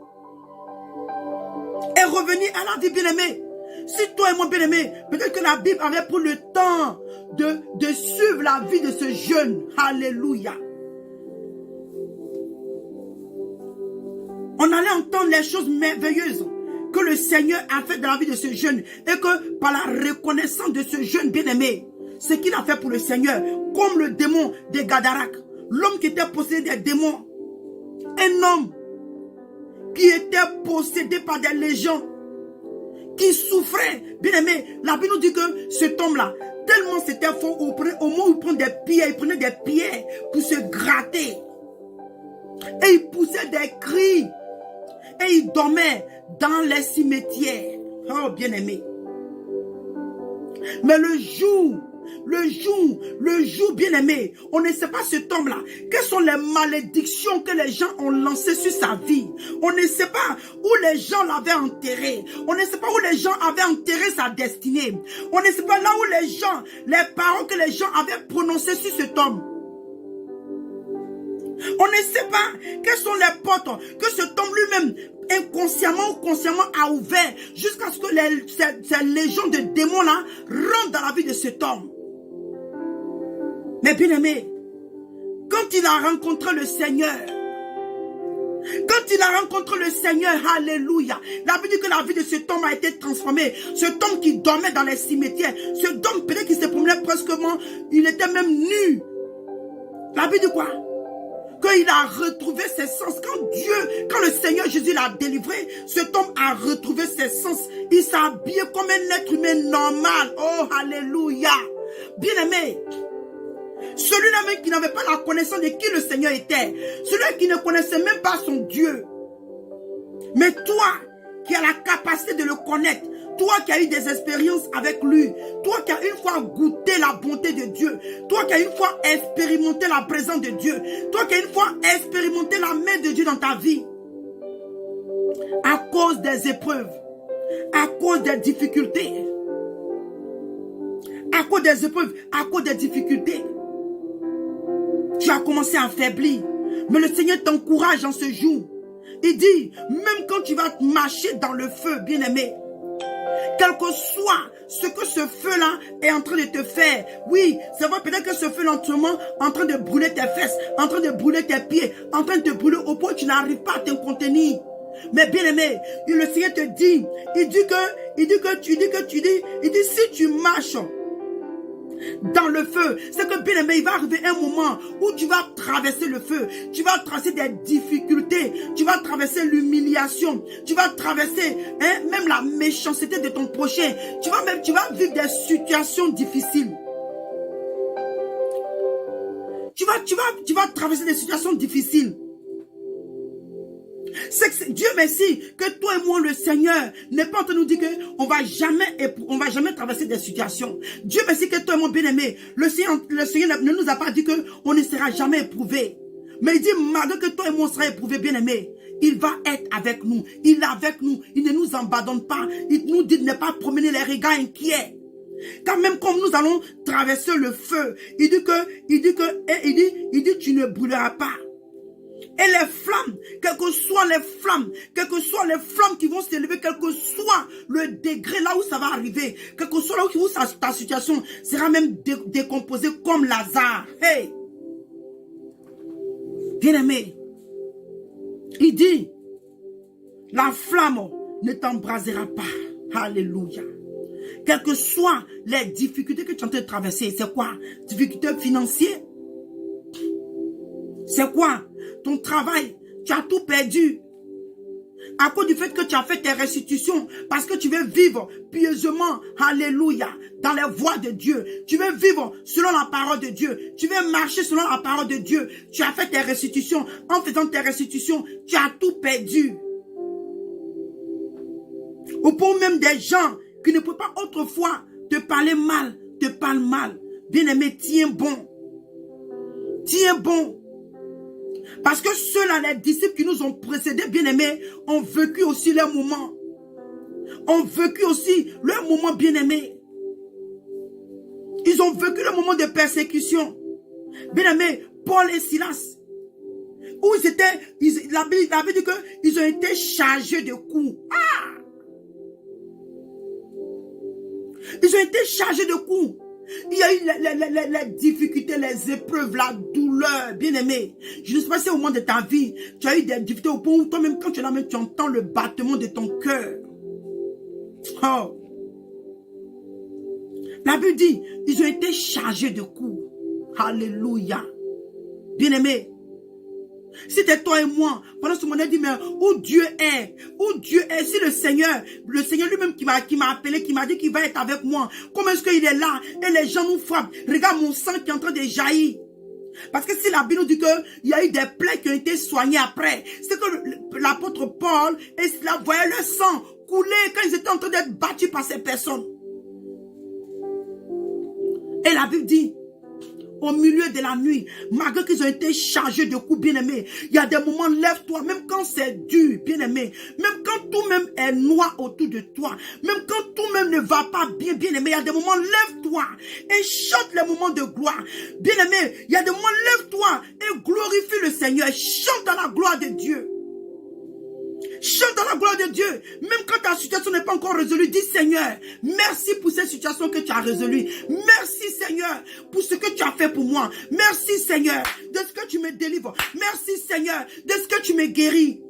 Est revenu à la vie, bien-aimé. Si toi et moi, bien-aimé, peut-être que la Bible avait pris le temps de suivre la vie de ce jeune. Alléluia. On allait entendre les choses merveilleuses que le Seigneur a fait dans la vie de ce jeune. Et que par la reconnaissance de ce jeune bien-aimé, ce qu'il a fait pour le Seigneur, comme le démon de Gadarac, l'homme qui était possédé des démons, un homme qui était possédé par des légions, qui souffrait, bien aimé. La Bible nous dit que cet homme-là, tellement c'était fort, au moment où il prenait des pierres pour se gratter. Et il poussait des cris. Et il dormait dans les cimetières. Oh, bien aimé. Mais le jour, bien aimé, on ne sait pas cet homme-là. Quelles sont les malédictions que les gens ont lancées sur sa vie? On ne sait pas où les gens l'avaient enterré. On ne sait pas où les gens avaient enterré sa destinée. On ne sait pas là où les paroles que les gens avaient prononcées sur cet homme. On ne sait pas quelles sont les portes que cet homme lui-même, inconsciemment ou consciemment, a ouvert jusqu'à ce que ces légions de démons-là rentrent dans la vie de cet homme. Mais bien aimé, quand il a rencontré le Seigneur, alléluia, la Bible dit que la vie de cet homme a été transformée. Cet homme qui dormait dans les cimetières, cet homme peut-être qui se promenait presque, il était même nu. La Bible dit quoi? Qu'il a retrouvé ses sens. Quand le Seigneur Jésus l'a délivré, cet homme a retrouvé ses sens. Il s'est habillé comme un être humain normal. Oh, alléluia. Bien-aimé, celui-là même qui n'avait pas la connaissance de qui le Seigneur était, celui-là qui ne connaissait même pas son Dieu. Mais toi, qui as la capacité de le connaître, toi qui as eu des expériences avec lui, toi qui as une fois goûté la bonté de Dieu, toi qui as une fois expérimenté la présence de Dieu, toi qui as une fois expérimenté la main de Dieu dans ta vie, à cause des épreuves, à cause des difficultés, à cause des épreuves, à cause des difficultés, tu as commencé à affaiblir. Mais le Seigneur t'encourage en ce jour. Il dit, même quand tu vas marcher dans le feu, bien-aimé, quel que soit ce que ce feu-là est en train de te faire. Oui, c'est vrai, peut-être que ce feu-là est en train de brûler tes fesses, en train de brûler tes pieds, en train de te brûler au point où tu n'arrives pas à te contenir. Mais bien aimé, le Seigneur te dit, il dit si tu marches dans le feu. C'est que bien aimé, il va arriver un moment où tu vas traverser le feu. Tu vas traverser des difficultés. Tu vas traverser l'humiliation. Tu vas traverser même la méchanceté de ton prochain. Tu vas vivre des situations difficiles. Tu vas traverser des situations difficiles. Dieu merci que toi et moi, le Seigneur, n'est pas en train de nous dire qu'on va jamais traverser des situations. Dieu merci que toi et moi, bien-aimé, le Seigneur ne nous a pas dit qu'on ne sera jamais éprouvé. Mais il dit, malgré que toi et moi, on sera éprouvés, bien-aimé, il va être avec nous. Il est avec nous. Il ne nous abandonne pas. Il nous dit de ne pas promener les regards inquiets. Quand même comme nous allons traverser le feu, il dit tu ne brûleras pas. Et les flammes, quelles que soient les flammes qui vont s'élever, quel que soit le degré là où ça va arriver, quel que soit là où ta situation sera même décomposée comme Lazare. Hey! Bien-aimé, il dit, la flamme ne t'embrasera pas. Alléluia. Quelles que soient les difficultés que tu es en train de traverser, c'est quoi? Difficultés financières? C'est quoi? Ton travail, tu as tout perdu. À cause du fait que tu as fait tes restitutions, parce que tu veux vivre pieusement, alléluia, dans les voies de Dieu. Tu veux vivre selon la parole de Dieu. Tu veux marcher selon la parole de Dieu. Tu as fait tes restitutions. En faisant tes restitutions, tu as tout perdu. Au point même des gens qui ne pouvaient pas autrefois te parler mal, te parlent mal. Bien-aimé, tiens bon. Tiens bon. Parce que ceux-là, les disciples qui nous ont précédés, bien-aimés, ont vécu aussi leur moment. Ont vécu aussi leur moment, bien-aimés. Ils ont vécu le moment de persécution. Bien-aimés, Paul et Silas, où ils étaient, la Bible dit qu'ils ont été chargés de coups. Ah! Ils ont été chargés de coups. Il y a eu les difficultés, les épreuves, la douleur, bien-aimé. Je ne sais pas si au moment de ta vie, tu as eu des difficultés au point où toi-même, quand tu es là, tu entends le battement de ton cœur. Oh. La Bible dit, ils ont été chargés de coups. Alléluia. Bien-aimé. C'était toi et moi, pendant ce moment, il dit, mais où Dieu est, si le Seigneur lui-même qui m'a appelé, qui m'a dit qu'il va être avec moi, comment est-ce qu'il est là, et les gens nous frappent, regarde mon sang qui est en train de jaillir. Parce que si la Bible nous dit qu'il y a eu des plaies qui ont été soignées après, c'est que l'apôtre Paul et cela voyaient le sang couler quand ils étaient en train d'être battus par ces personnes. Et la Bible dit, au milieu de la nuit, malgré qu'ils ont été chargés de coups, bien-aimés, il y a des moments, lève-toi, même quand c'est dur, bien-aimé, même quand tout même est noir autour de toi, même quand tout même ne va pas bien, bien-aimé, il y a des moments, lève-toi et chante les moments de gloire. Bien-aimé, il y a des moments, lève-toi et glorifie le Seigneur, chante dans la gloire de Dieu. Chante dans la gloire de Dieu. Même quand ta situation n'est pas encore résolue, dis Seigneur, merci pour cette situation que tu as résolue. Merci Seigneur pour ce que tu as fait pour moi. Merci Seigneur de ce que tu me délivres. Merci Seigneur de ce que tu me guéris.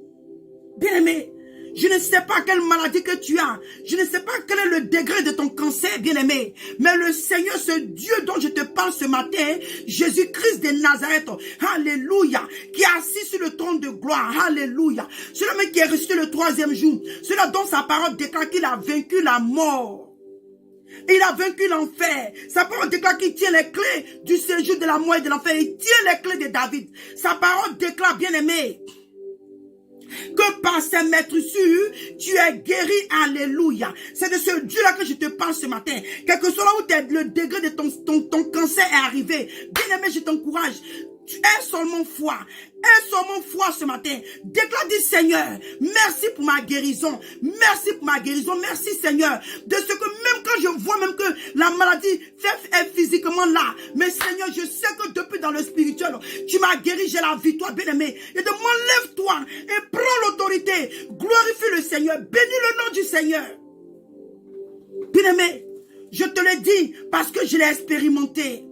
Bien-aimé, je ne sais pas quelle maladie que tu as. Je ne sais pas quel est le degré de ton cancer, bien-aimé. Mais le Seigneur, ce Dieu dont je te parle ce matin, Jésus-Christ de Nazareth, alléluia, qui est assis sur le trône de gloire, alléluia. Celui qui est ressuscité le 3e jour, celui dont sa parole déclare qu'il a vaincu la mort. Il a vaincu l'enfer. Sa parole déclare qu'il tient les clés du séjour de la mort et de l'enfer. Il tient les clés de David. Sa parole déclare, bien-aimé, que par ses maîtressures, tu es guéri, alléluia. C'est de ce Dieu-là que je te parle ce matin. Quel que soit là où le degré de ton cancer est arrivé, bien aimé, je t'encourage. Tu es seulement foi. Aie seulement foi ce matin. Déclare, dis Seigneur, merci pour ma guérison. Merci pour ma guérison. Merci Seigneur. De ce que même quand je vois même que la maladie est physiquement là. Mais Seigneur, je sais que depuis dans le spirituel, tu m'as guéri, j'ai la victoire, bien-aimé. Et de moi, lève-toi et prends l'autorité. Glorifie le Seigneur. Bénis le nom du Seigneur. Bien-aimé, je te le dis parce que je l'ai expérimenté.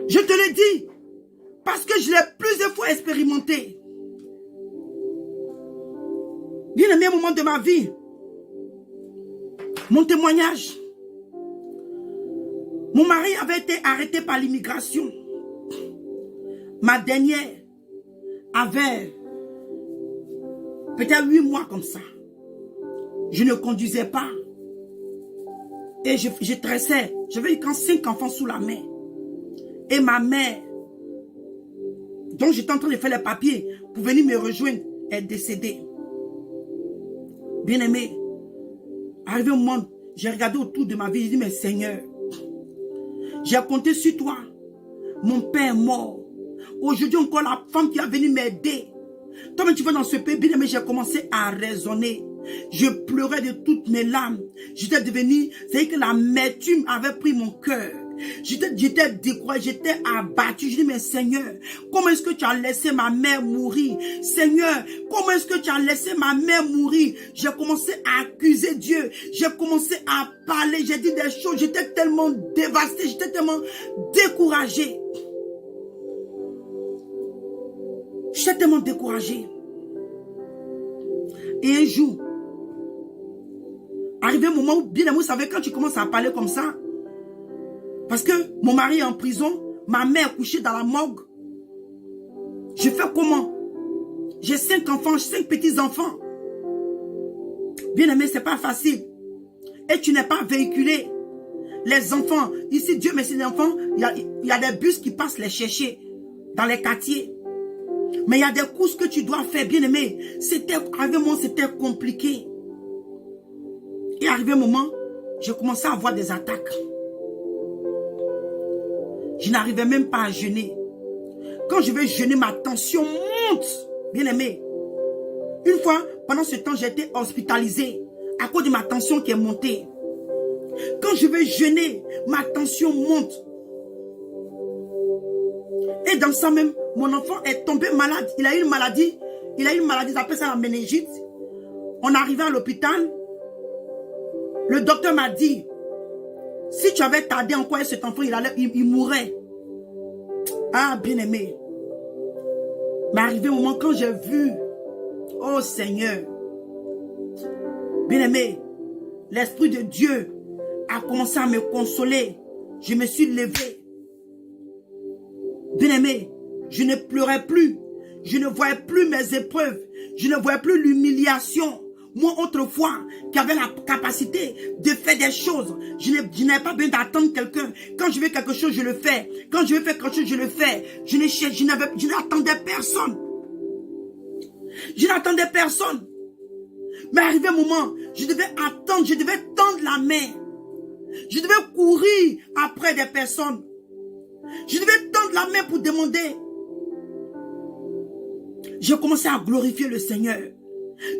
Je te l'ai dit, parce que je l'ai plusieurs fois expérimenté. Bien-aimé, moment de ma vie, mon témoignage, Mon mari avait été arrêté par l'immigration. Ma dernière avait peut-être 8 mois comme ça. Je ne conduisais pas. Et je tressais. J'avais eu quand 5 enfants sous la main. Et ma mère, dont j'étais en train de faire les papiers pour venir me rejoindre, est décédée. Bien-aimé, arrivé au moment, j'ai regardé autour de ma vie, j'ai dit, mais Seigneur, j'ai compté sur toi. Mon père est mort. Aujourd'hui encore, la femme qui a venu m'aider. Toi, tu vas dans ce pays, bien-aimé, j'ai commencé à raisonner. Je pleurais de toutes mes larmes. J'étais devenu, c'est que l'amertume avait pris mon cœur. J'étais découragé, j'étais abattu. Je dis, mais Seigneur, comment est-ce que tu as laissé ma mère mourir? Seigneur, comment est-ce que tu as laissé ma mère mourir? J'ai commencé à accuser Dieu. J'ai commencé à parler. J'ai dit des choses. J'étais tellement dévasté. J'étais tellement découragé. J'étais tellement découragé. Et un jour, arrivé un moment où, bien aimé, vous savez, quand tu commences à parler comme ça, parce que mon mari est en prison, ma mère est couchée dans la morgue. Je fais comment? J'ai 5 enfants, 5 petits-enfants. Bien aimé, c'est pas facile. Et tu n'es pas véhiculé. Les enfants, ici, Dieu merci, les enfants, il y a des bus qui passent les chercher dans les quartiers. Mais il y a des courses que tu dois faire, bien aimé. Arrivé un moment, c'était compliqué. Et arrivé un moment, j'ai commencé à avoir des attaques. Je n'arrivais même pas à jeûner. Quand je vais jeûner, ma tension monte. Bien aimé. Une fois, pendant ce temps, j'ai été hospitalisé à cause de ma tension qui est montée. Quand je vais jeûner, ma tension monte. Et dans ça même, mon enfant est tombé malade. Il a eu une maladie. Il a eu une maladie, ils appellent ça la méningite. On est arrivé à l'hôpital. Le docteur m'a dit, si tu avais tardé encore avec cet enfant, il mourrait. Ah, bien aimé. Mais arrivé au moment quand j'ai vu, oh Seigneur, bien aimé, l'Esprit de Dieu a commencé à me consoler. Je me suis levé. Bien aimé, je ne pleurais plus. Je ne voyais plus mes épreuves. Je ne voyais plus l'humiliation. Moi, autrefois, qui avait la capacité de faire des choses, je n'avais pas besoin d'attendre quelqu'un. Quand je veux quelque chose, je le fais. Quand je veux faire quelque chose, je le fais. Je n'attendais personne. Je n'attendais personne. Mais arrivé un moment, je devais attendre, je devais tendre la main. Je devais courir après des personnes. Je devais tendre la main pour demander. J'ai commencé à glorifier le Seigneur.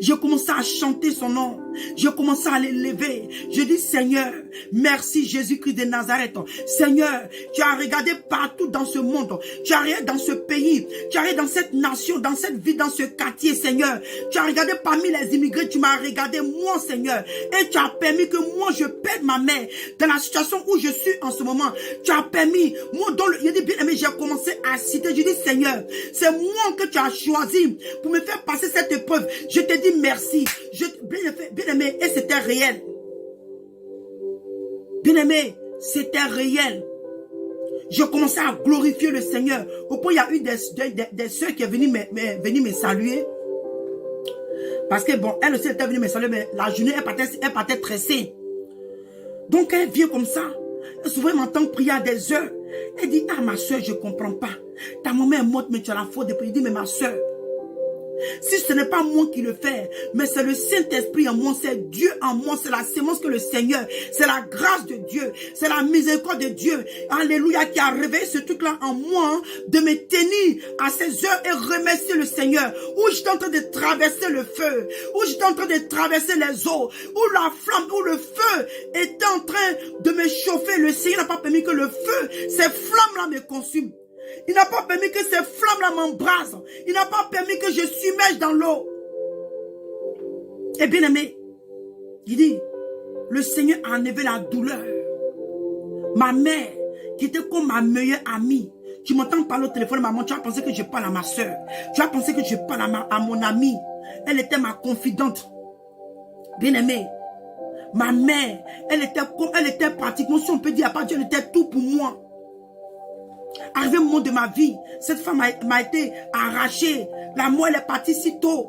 J'ai commencé à chanter son nom. J'ai commencé à l'élever. Je dis, Seigneur, merci Jésus-Christ de Nazareth. Seigneur, tu as regardé partout dans ce monde. Tu as regardé dans ce pays. Tu as regardé dans cette nation, dans cette ville, dans ce quartier, Seigneur. Tu as regardé parmi les immigrés. Tu m'as regardé, moi, Seigneur. Et tu as permis que moi, je perde ma mère. Dans la situation où je suis en ce moment, tu as permis. Moi, il dit, bien aimé, j'ai commencé à citer. Je dis, Seigneur, c'est moi que tu as choisi pour me faire passer cette épreuve. Je te dis merci. Bien aimé, et c'était réel. Bien aimé, c'était réel. Je commençais à glorifier le Seigneur. Au point, il y a eu des soeurs qui sont venues me saluer. Parce que bon, elle aussi était venue me saluer, mais la journée, elle partait tressée. Donc, elle vient comme ça. Et souvent, elle m'entend prier à des heures. Elle dit, ah, ma soeur, je ne comprends pas. Ta maman est morte, mais tu as la faute de prier. Elle dit, mais ma soeur, si ce n'est pas moi qui le fais, mais c'est le Saint-Esprit en moi, c'est Dieu en moi, c'est la sémence que le Seigneur, c'est la grâce de Dieu, c'est la miséricorde de Dieu, alléluia, qui a réveillé ce truc-là en moi, de me tenir à ces heures et remercier le Seigneur, où j'étais en train de traverser le feu, où j'étais en train de traverser les eaux, où la flamme, où le feu était en train de me chauffer. Le Seigneur n'a pas permis que le feu, ces flammes-là me consument. Il n'a pas permis que ces flammes-là m'embrasent. Il n'a pas permis que je submerge dans l'eau. Et bien aimé, il dit, le Seigneur a enlevé la douleur. Ma mère, qui était comme ma meilleure amie, tu m'entends parler au téléphone, maman, tu as pensé que je parle à ma soeur. Tu as pensé que je parle à mon amie. Elle était ma confidente. Bien aimé, Ma mère, elle était pratiquement, si on peut dire, à part Dieu, elle était tout pour moi. Arrivé au moment de ma vie, cette femme m'a été arrachée. La mort, elle est partie si tôt.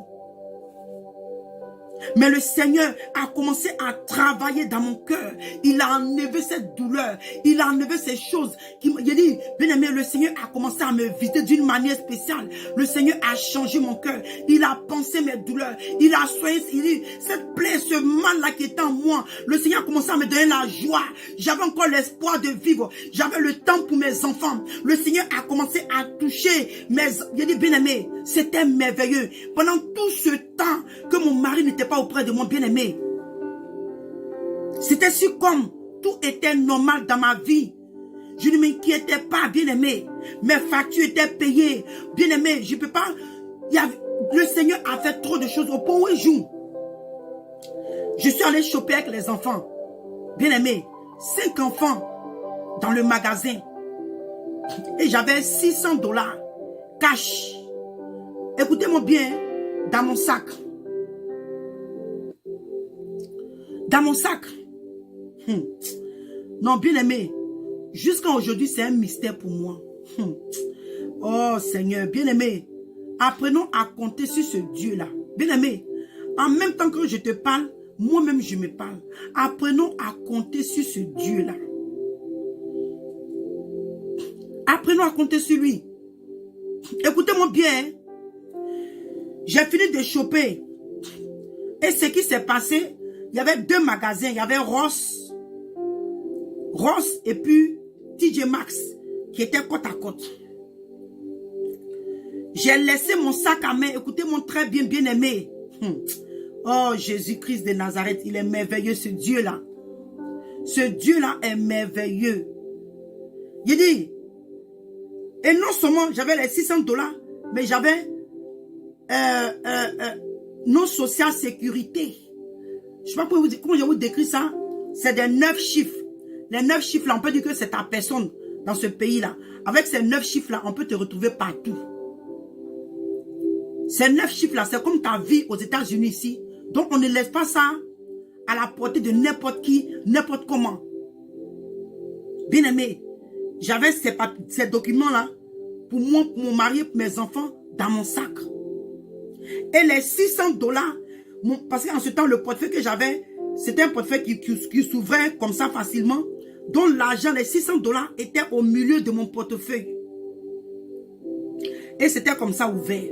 Mais le Seigneur a commencé à travailler dans mon cœur. Il a enlevé cette douleur. Il a enlevé ces choses. Il a dit, bien aimé, le Seigneur a commencé à me visiter d'une manière spéciale. Le Seigneur a changé mon cœur. Il a pensé mes douleurs. Il a soigné, il dit, cette plaie, ce mal-là qui était en moi. Le Seigneur a commencé à me donner la joie. J'avais encore l'espoir de vivre. J'avais le temps pour mes enfants. Le Seigneur a commencé à toucher mes... Il a dit, bien aimé, c'était merveilleux. Pendant tout ce temps que mon mari n'était pas auprès de mon bien-aimé. C'était si comme tout était normal dans ma vie. Je ne m'inquiétais pas, bien-aimé. Mes factures étaient payées. Bien-aimé, je ne peux pas... Le Seigneur a fait trop de choses au point où il joue. Je suis allé choper avec les enfants. Bien-aimé, 5 enfants dans le magasin. Et j'avais $600 cash. Écoutez-moi bien, dans mon sac. Dans mon sac. Non, bien aimé. Jusqu'à aujourd'hui, c'est un mystère pour moi. Oh Seigneur, bien aimé. Apprenons à compter sur ce Dieu-là. Bien aimé. En même temps que je te parle, moi-même je me parle. Apprenons à compter sur ce Dieu-là. Apprenons à compter sur lui. Écoutez-moi bien. J'ai fini de choper. Et ce qui s'est passé, il y avait 2 magasins. Il y avait Ross et puis TJ Maxx qui étaient côte à côte. J'ai laissé mon sac à main. Écoutez-moi très bien, bien aimé. Oh, Jésus-Christ de Nazareth, il est merveilleux ce Dieu-là. Ce Dieu-là est merveilleux. Il dit, et non seulement j'avais les $600, mais j'avais non social sécurité. Je ne sais pas comment je vous décris ça. C'est des 9 chiffres. Les 9 chiffres là, on peut dire que c'est ta personne dans ce pays-là. Avec ces 9 chiffres là, on peut te retrouver partout. Ces 9 chiffres là, c'est comme ta vie aux États-Unis ici. Donc on ne laisse pas ça à la portée de n'importe qui, n'importe comment. Bien aimé, j'avais ces documents là pour moi, pour mon mari, pour mes enfants dans mon sac. Et les $600, parce qu'en ce temps, le portefeuille que j'avais, c'était un portefeuille qui s'ouvrait comme ça facilement. Donc l'argent, les $600 étaient au milieu de mon portefeuille. Et c'était comme ça ouvert.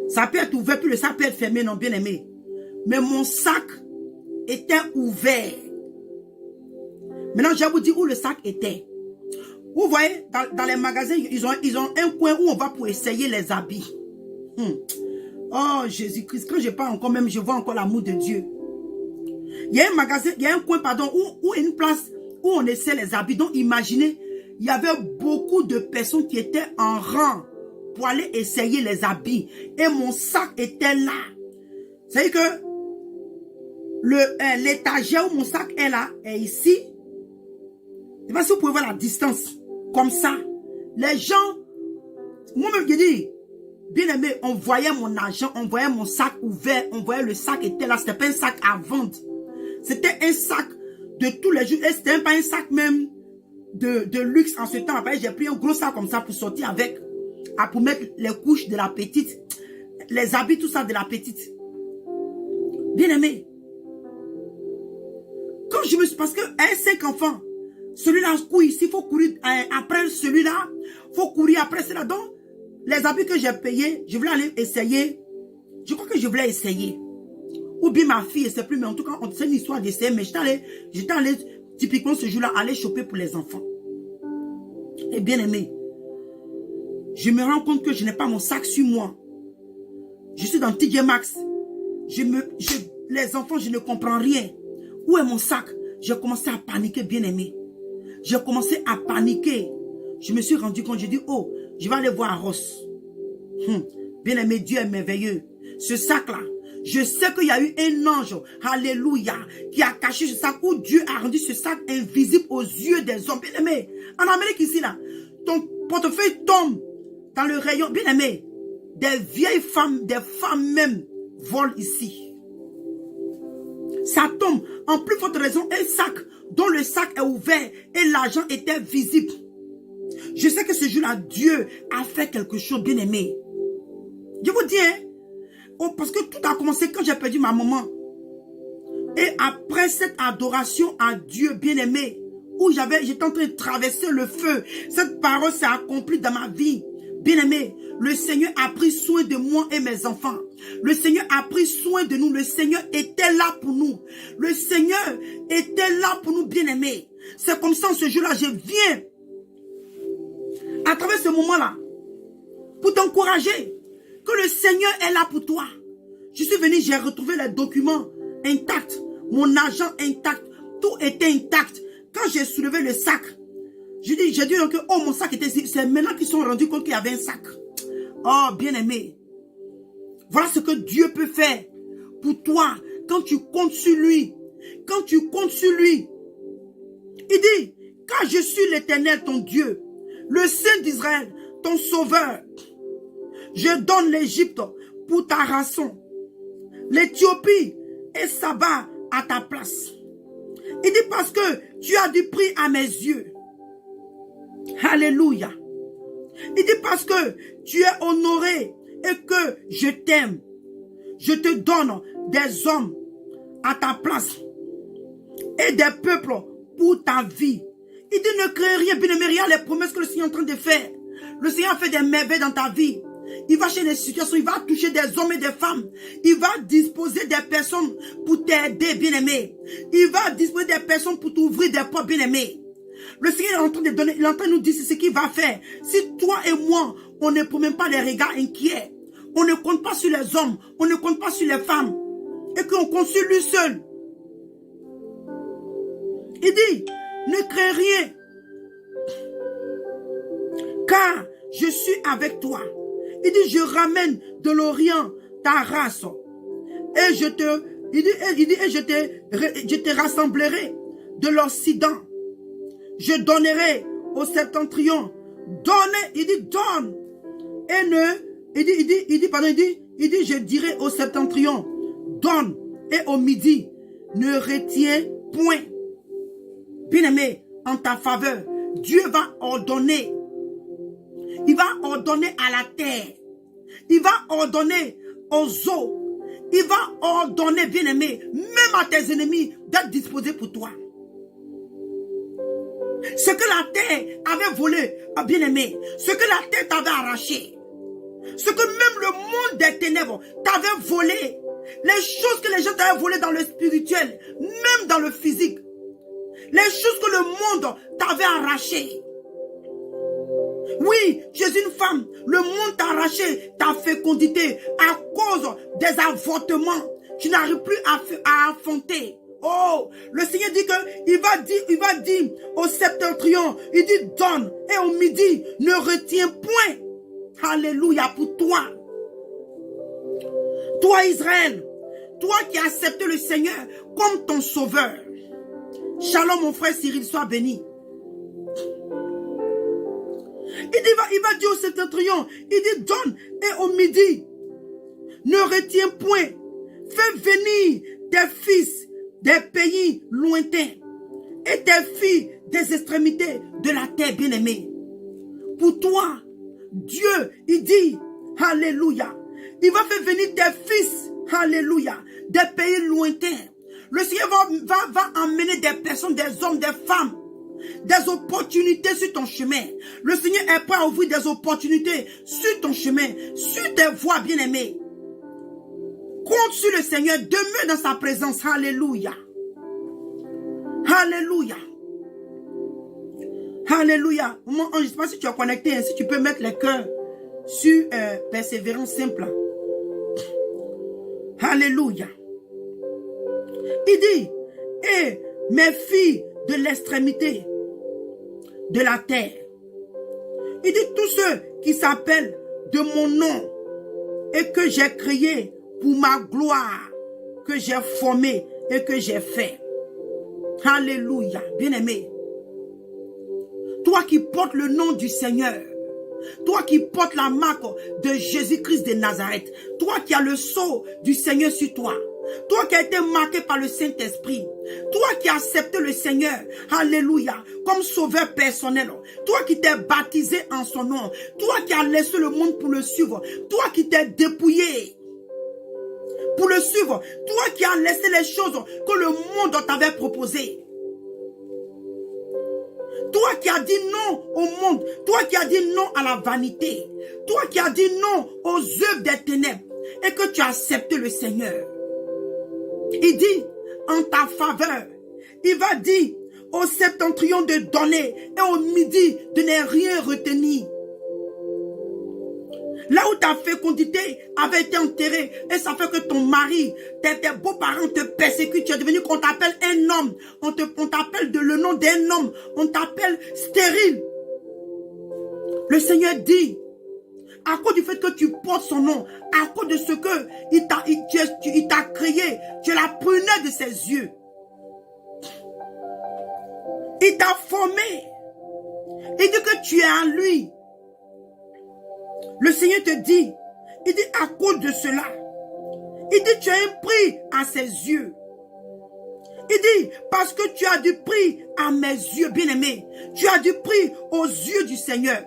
Ça peut être ouvert, puis le sac peut être fermé, non, bien aimé. Mais mon sac était ouvert. Maintenant, je vais vous dire où le sac était. Vous voyez, dans les magasins, ils ont un coin où on va pour essayer les habits. Oh, Jésus-Christ, quand je parle encore même, je vois encore l'amour de Dieu. Il y a un magasin, il y a un coin, pardon, où une place où on essaie les habits. Donc, imaginez, il y avait beaucoup de personnes qui étaient en rang pour aller essayer les habits. Et mon sac était là. C'est-à-dire que l'étagère où mon sac est là, est ici. Je ne sais pas si vous pouvez voir la distance. Comme ça. Les gens, moi-même, je dis, bien aimé, on voyait mon argent, on voyait mon sac ouvert, on voyait le sac était là. C'était pas un sac à vendre. C'était un sac de tous les jours. Et c'était pas un sac même de luxe en ce temps. Après, j'ai pris un gros sac comme ça pour sortir avec. Pour mettre les couches de la petite. Les habits, tout ça de la petite. Bien aimé. Quand je me suis... Parce que 5 enfants, celui-là court ici, il faut courir après celui-là. Il faut courir après celui-là. Donc, les habits que j'ai payés, je voulais aller essayer. Je crois que je voulais essayer. Ou bien ma fille, c'est plus, mais en tout cas, c'est une histoire d'essayer. Mais j'étais allé, typiquement ce jour-là, aller choper pour les enfants. Et bien aimé, je me rends compte que je n'ai pas mon sac sur moi. Je suis dans TJ Maxx. Les enfants, je ne comprends rien. Où est mon sac? J'ai commencé à paniquer, bien aimé. J'ai commencé à paniquer. Je me suis rendu compte, j'ai dit, oh, je vais aller voir Ross. Bien aimé, Dieu est merveilleux. Ce sac-là, je sais qu'il y a eu un ange, alléluia, qui a caché ce sac, où Dieu a rendu ce sac invisible aux yeux des hommes. Bien aimé, en Amérique ici, là, ton portefeuille tombe dans le rayon. Bien aimé, des vieilles femmes, des femmes même, volent ici. Ça ça tombe. En plus forte raison, un sac dont le sac est ouvert et l'argent était visible. Je sais que ce jour-là, Dieu a fait quelque chose, bien aimé. Je vous dis, hein, oh, parce que tout a commencé quand j'ai perdu ma maman. Et après cette adoration à Dieu, bien aimé, où j'étais en train de traverser le feu, cette parole s'est accomplie dans ma vie. Bien aimé, le Seigneur a pris soin de moi et mes enfants. Le Seigneur a pris soin de nous. Le Seigneur était là pour nous. Le Seigneur était là pour nous, bien aimé. C'est comme ça, ce jour-là, je viens à travers ce moment-là pour t'encourager que le Seigneur est là pour toi. Je suis venu, j'ai retrouvé les documents intacts, mon argent intact, tout était intact. Quand j'ai soulevé le sac, j'ai dit que oh, mon sac était ici. C'est maintenant qu'ils se sont rendus compte qu'il y avait un sac. Oh, bien aimé. Voilà ce que Dieu peut faire pour toi quand tu comptes sur lui. Quand tu comptes sur lui. Il dit, car je suis l'Éternel ton Dieu, le Saint d'Israël, ton sauveur. Je donne l'Égypte pour ta rançon, l'Éthiopie et Saba à ta place. Il dit parce que tu as du prix à mes yeux. Alléluia. Il dit parce que tu es honoré et que je t'aime. Je te donne des hommes à ta place et des peuples pour ta vie. Il dit ne crée rien, bien aimé, regarde les promesses que le Seigneur est en train de faire. Le Seigneur fait des merveilles dans ta vie. Il va chez les situations, il va toucher des hommes et des femmes. Il va disposer des personnes pour t'aider, bien-aimé. Il va disposer des personnes pour t'ouvrir des portes, bien-aimé. Le Seigneur est en train de donner, il est en train de nous dire ce qu'il va faire. Si toi et moi, on ne promène pas les regards inquiets, on ne compte pas sur les hommes, on ne compte pas sur les femmes, et qu'on compte sur lui seul. Il dit, ne crains rien, car je suis avec toi. Il dit, je ramène de l'Orient ta race. Et je te rassemblerai de l'Occident. Je donnerai au septentrion. Donne, il dit, donne. Et il dit, je dirai au septentrion, donne. Et au midi, ne retiens point. Bien-aimé, en ta faveur, Dieu va ordonner. Il va ordonner à la terre. Il va ordonner aux eaux. Il va ordonner, bien-aimé, même à tes ennemis, d'être disposés pour toi. Ce que la terre avait volé, bien-aimé, ce que la terre t'avait arraché, ce que même le monde des ténèbres t'avait volé, les choses que les gens t'avaient volées dans le spirituel, même dans le physique, les choses que le monde t'avait arrachées. Oui, tu es une femme. Le monde t'a arraché ta fécondité à cause des avortements. Tu n'arrives plus à enfanter. Oh, le Seigneur dit que il va dire au septentrion, il dit donne. Et au midi, ne retiens point. Alléluia pour toi. Toi Israël, toi qui as accepté le Seigneur comme ton sauveur. Shalom mon frère Cyril, sois béni. Il va dire au septentrion, il dit donne et au midi, ne retiens point, fais venir tes fils des pays lointains et tes filles des extrémités de la terre bien-aimée. Pour toi, Dieu, il dit, alléluia, il va faire venir tes fils, alléluia, des pays lointains. Le Seigneur va emmener des personnes, des hommes, des femmes, des opportunités sur ton chemin. Le Seigneur est prêt à ouvrir des opportunités sur ton chemin, sur tes voies bien-aimées. Compte sur le Seigneur, demeure dans sa présence. Alléluia. Alléluia. Alléluia. Je ne sais pas si tu as connecté, si tu peux mettre les cœurs sur persévérance simple. Alléluia. Il dit, et mes filles de l'extrémité de la terre. Il dit tous ceux qui s'appellent de mon nom et que j'ai créé pour ma gloire, que j'ai formé et que j'ai fait. Alléluia, bien-aimé. Toi qui portes le nom du Seigneur, Toi qui portes la marque de Jésus-Christ de Nazareth. Toi qui as le sceau du Seigneur sur toi. Toi qui as été marqué par le Saint-Esprit. Toi qui as accepté le Seigneur, alléluia, comme sauveur personnel. Toi qui t'es baptisé en son nom. Toi qui as laissé le monde pour le suivre. Toi qui t'es dépouillé pour le suivre. Toi qui as laissé les choses que le monde t'avait proposées. Toi qui as dit non au monde. Toi qui as dit non à la vanité. Toi qui as dit non aux œuvres des ténèbres. Et que tu as accepté le Seigneur. Il dit en ta faveur. Il va dire au septentrion de donner et au midi de ne rien retenir. Là où ta fécondité avait été enterrée et ça fait que ton mari, tes beaux-parents te persécutent, tu es devenu qu'on t'appelle un homme, on t'appelle le nom d'un homme, on t'appelle stérile. Le Seigneur dit, à cause du fait que tu portes son nom, à cause de ce que il t'a créé, tu es la prunelle de ses yeux. Il t'a formé. Il dit que tu es en lui. Le Seigneur te dit, il dit à cause de cela, il dit tu as un prix à ses yeux. Il dit parce que tu as du prix à mes yeux, bien-aimé, tu as du prix aux yeux du Seigneur.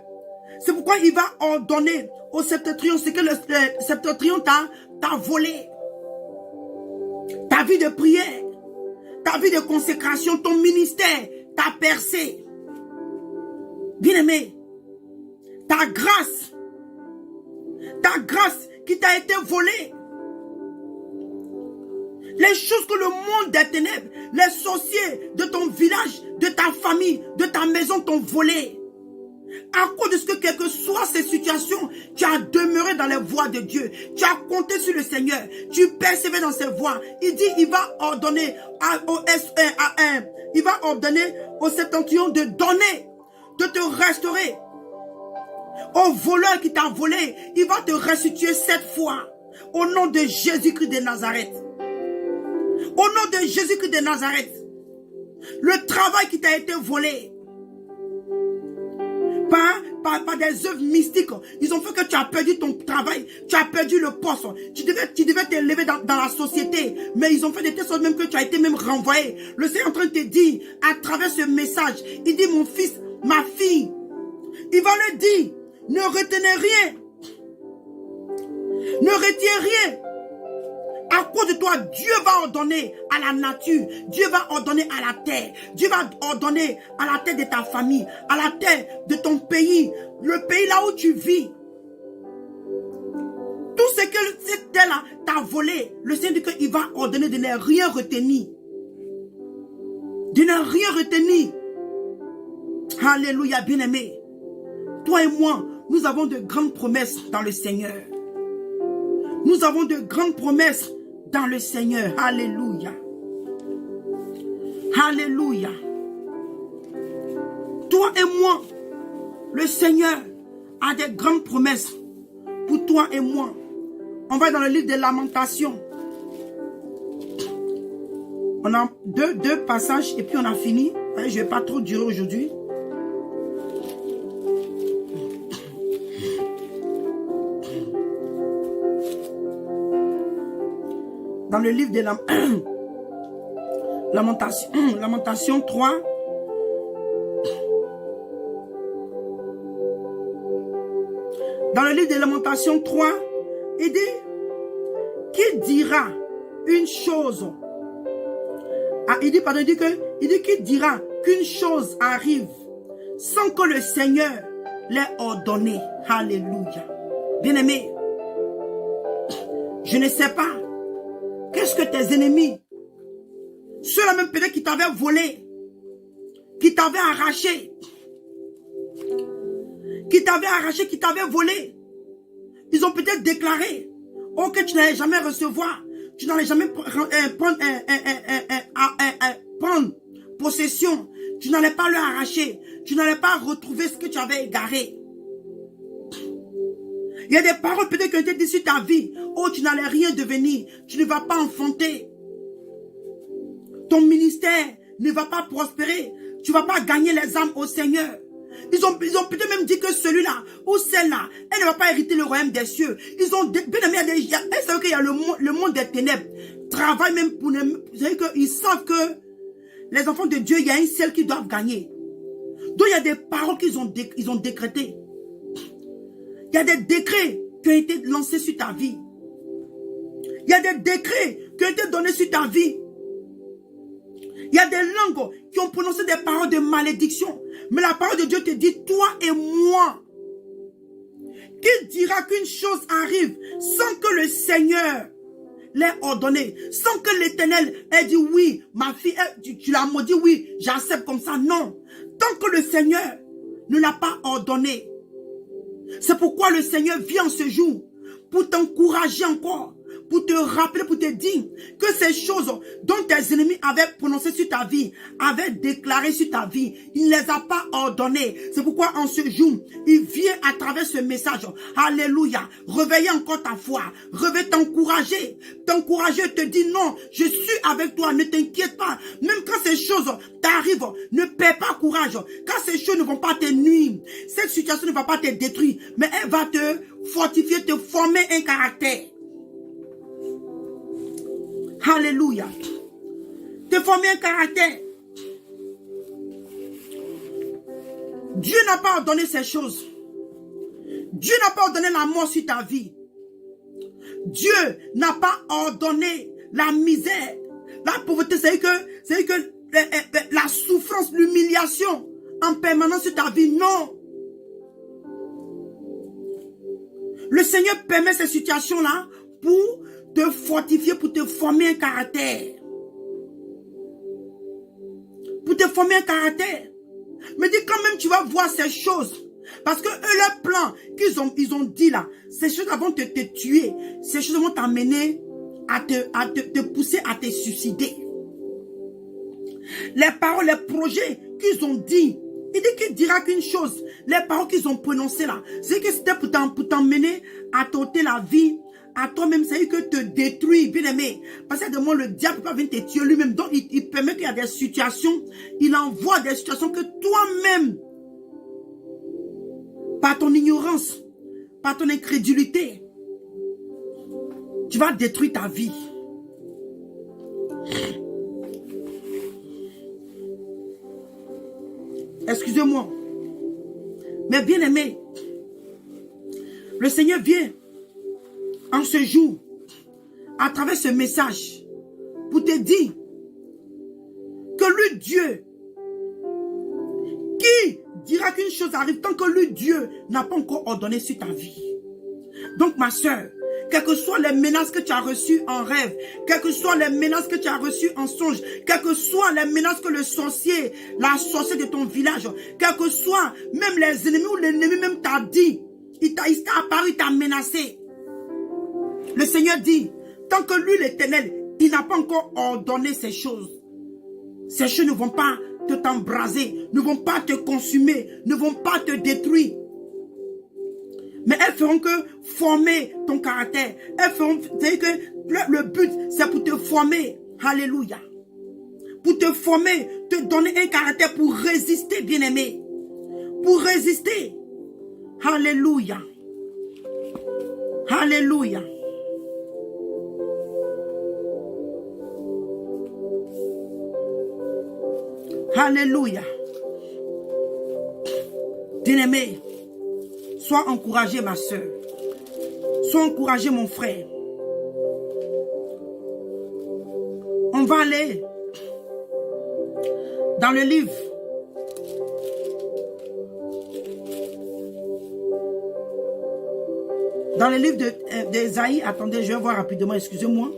C'est pourquoi il va ordonner au septentrion ce que le septentrion t'a volé. Ta vie de prière, ta vie de consécration, ton ministère t'a percé. Bien-aimé, ta grâce qui t'a été volée. Les choses que le monde des ténèbres, les sorciers de ton village, de ta famille, de ta maison t'ont volé. À cause de ce que, quelles que soient ces situations, tu as demeuré dans les voies de Dieu. Tu as compté sur le Seigneur. Tu persévères dans ses voies. Il dit, il va ordonner au septentrion de donner, de te restaurer. Au voleur qui t'a volé, il va te restituer 7 fois. Au nom de Jésus-Christ de Nazareth. Au nom de Jésus-Christ de Nazareth. Le travail qui t'a été volé. Par des œuvres mystiques. Ils ont fait que tu as perdu ton travail. Tu as perdu le poste. Tu devais t'élever dans la société. Mais ils ont fait de telle sorte même que tu as été même renvoyé. Le Seigneur est en train de te dire, à travers ce message, il dit mon fils, ma fille. Il va le dire, ne retenez rien. Ne retiens rien. À cause de toi, Dieu va ordonner à la nature, Dieu va ordonner à la terre, Dieu va ordonner à la terre de ta famille, à la terre de ton pays, le pays là où tu vis. Tout ce que cette terre-là t'a volé, le Seigneur dit qu'il va ordonner de ne rien retenir. De ne rien retenir. Alléluia, bien-aimé. Toi et moi, nous avons de grandes promesses dans le Seigneur. Nous avons de grandes promesses dans le Seigneur. Alléluia. Alléluia. Toi et moi, le Seigneur a des grandes promesses pour toi et moi. On va dans le livre des Lamentations. On a deux passages et puis on a fini. Je ne vais pas trop durer aujourd'hui. Dans le livre de Lamentation 3. Dans le livre de Lamentation 3, il dit, qui dira une chose? Il dit qui dira qu'une chose arrive sans que le Seigneur l'ait ordonné. Alléluia. Bien-aimé, je ne sais pas. Qu'est-ce que tes ennemis, ceux-là même peut-être qui t'avaient volé, qui t'avaient arraché, qui t'avaient volé, ils ont peut-être déclaré, oh, que tu n'allais jamais recevoir, tu n'allais jamais prendre possession, tu n'allais pas le arracher, tu n'allais pas retrouver ce que tu avais égaré. Il y a des paroles peut-être qui ont été dites sur ta vie. Oh, tu n'allais rien devenir. Tu ne vas pas enfanter. Ton ministère ne va pas prospérer. Tu ne vas pas gagner les âmes au Seigneur. Ils ont peut-être même dit que celui-là ou celle-là, elle ne va pas hériter le royaume des cieux. Ils ont bien aimé, elle savait qu'il y a le monde des ténèbres. Travaille même pour... Ils savent que les enfants de Dieu, il y a une seule qui doivent gagner. Donc il y a des paroles qu'ils ont décrétées. Il y a des décrets qui ont été lancés sur ta vie. Il y a des décrets qui ont été donnés sur ta vie. Il y a des langues qui ont prononcé des paroles de malédiction. Mais la parole de Dieu te dit, toi et moi, qui dira qu'une chose arrive sans que le Seigneur l'ait ordonné, sans que l'Éternel ait dit oui, ma fille, tu l'as maudit, oui, j'accepte comme ça. Non, tant que le Seigneur ne l'a pas ordonné. C'est pourquoi le Seigneur vient ce jour pour t'encourager encore, pour te rappeler, pour te dire que ces choses dont tes ennemis avaient prononcé sur ta vie, avaient déclaré sur ta vie, il ne les a pas ordonnées. C'est pourquoi en ce jour, il vient à travers ce message. Alléluia. Réveiller encore ta foi. Réveiller, t'encourager. T'encourager, te dire non, je suis avec toi, ne t'inquiète pas. Même quand ces choses t'arrivent, ne perds pas courage. Quand ces choses ne vont pas te nuire, cette situation ne va pas te détruire, mais elle va te fortifier, te former un caractère. Alléluia. Te former un caractère. Dieu n'a pas ordonné ces choses. Dieu n'a pas ordonné la mort sur ta vie. Dieu n'a pas ordonné la misère, la pauvreté. C'est que la souffrance, l'humiliation en permanence sur ta vie. Non. Le Seigneur permet ces situations-là pour te fortifier, pour te former un caractère. Pour te former un caractère. Mais dis quand même tu vas voir ces choses. Parce que eux, leur plan qu'ils ont dit là, ces choses-là vont te tuer. Ces choses vont t'amener à te pousser à te suicider. Les paroles, les projets qu'ils ont dit, il dit qu'il dira qu'une chose, les paroles qu'ils ont prononcées là, c'est que c'était pour t'emmener à t'ôter la vie, à toi-même, c'est que te détruire, bien aimé. Parce que le diable ne peut pas venir te tuer lui-même. Donc, il permet qu'il y a des situations, il envoie des situations que toi-même, par ton ignorance, par ton incrédulité, tu vas détruire ta vie. Excusez-moi. Mais bien aimé, le Seigneur vient en ce jour, à travers ce message, pour te dire que lui, Dieu, qui dira qu'une chose arrive tant que lui, Dieu, n'a pas encore ordonné sur ta vie. Donc, ma soeur, quelles que soient les menaces que tu as reçues en rêve, quelles que soient les menaces que tu as reçues en songe, quelles que soient les menaces que le sorcier, la sorcière de ton village, quelles que soient même les ennemis ou l'ennemi même t'a dit, il t'a apparu, il t'a menacé. Le Seigneur dit, tant que lui, l'Éternel, il n'a pas encore ordonné ces choses ne vont pas t'embraser, ne vont pas te consumer, ne vont pas te détruire. Mais elles feront que former ton caractère. Elles feront, c'est que le but, c'est pour te former. Alléluia. Pour te former, te donner un caractère pour résister, bien-aimé. Pour résister. Alléluia. Alléluia. Alléluia. Bien-aimé, sois encouragé, ma soeur. Sois encouragé, mon frère. On va aller dans le livre d'Ésaïe. Attendez, je vais voir rapidement, excusez-moi.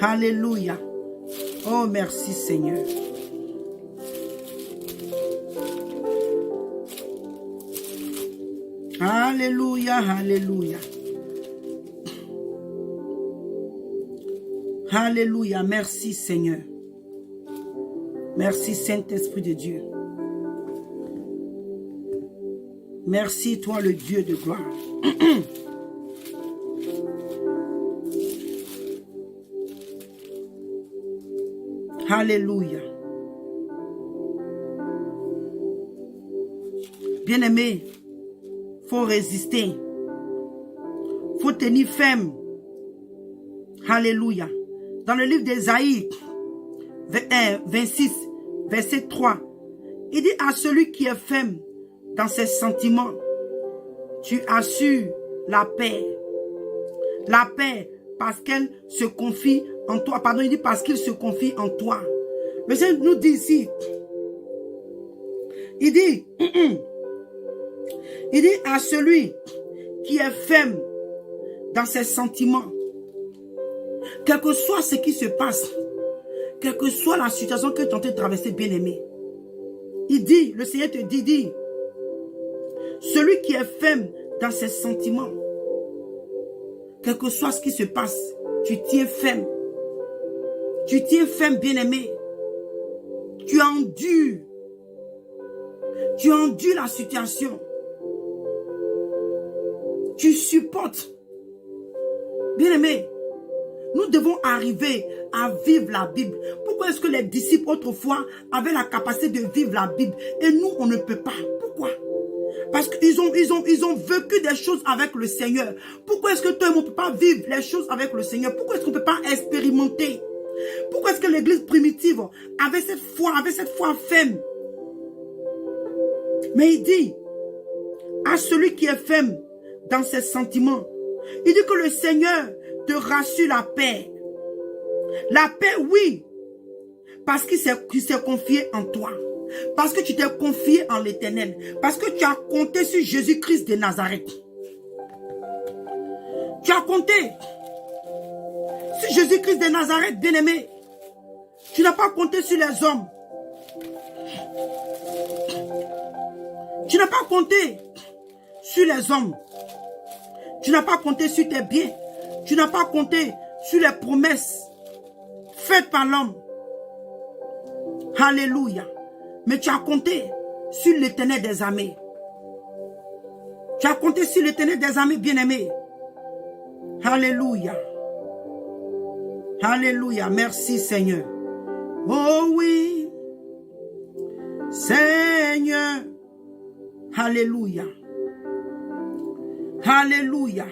Alléluia. Oh, merci Seigneur. Alléluia, alléluia. Alléluia, merci Seigneur. Merci Saint-Esprit de Dieu. Merci toi le Dieu de gloire. Alléluia. Bien-aimé, il faut résister. Il faut tenir ferme. Alléluia. Dans le livre d'Ésaïe 26, verset 3, il dit à celui qui est ferme dans ses sentiments, tu assures la paix. La paix parce qu'elle se confie en toi. Pardon, il dit parce qu'il se confie en toi. Le Seigneur nous dit ici, il dit à celui qui est ferme dans ses sentiments, quel que soit ce qui se passe, quelle que soit la situation que tu es en train de traverser, bien-aimé, il dit, le Seigneur te dit, celui qui est ferme dans ses sentiments, quel que soit ce qui se passe, tu tiens ferme. Tu tiens ferme, bien-aimé. Tu endures. Tu endures la situation. Tu supportes. Bien-aimé, nous devons arriver à vivre la Bible. Pourquoi est-ce que les disciples autrefois avaient la capacité de vivre la Bible et nous, on ne peut pas? Pourquoi? Parce qu'ils ont vécu des choses avec le Seigneur. Pourquoi est-ce que toi et moi, on ne peut pas vivre les choses avec le Seigneur? Pourquoi est-ce qu'on ne peut pas expérimenter? Pourquoi est-ce que l'église primitive avait cette foi ferme? Mais il dit à celui qui est ferme dans ses sentiments, il dit que le Seigneur te rassure la paix. La paix, oui, parce qu'il s'est confié en toi. Parce que tu t'es confié en l'Éternel. Parce que tu as compté sur Jésus-Christ de Nazareth. Tu as compté sur Jésus-Christ de Nazareth, bien-aimé. Tu n'as pas compté sur les hommes. Tu n'as pas compté sur les hommes. Tu n'as pas compté sur tes biens. Tu n'as pas compté sur les promesses faites par l'homme. Alléluia. Mais tu as compté sur l'Éternel des armées. Tu as compté sur l'Éternel des armées, bien-aimé. Alléluia. Alléluia. Merci, Seigneur. Oh oui. Seigneur. Alléluia. Alléluia.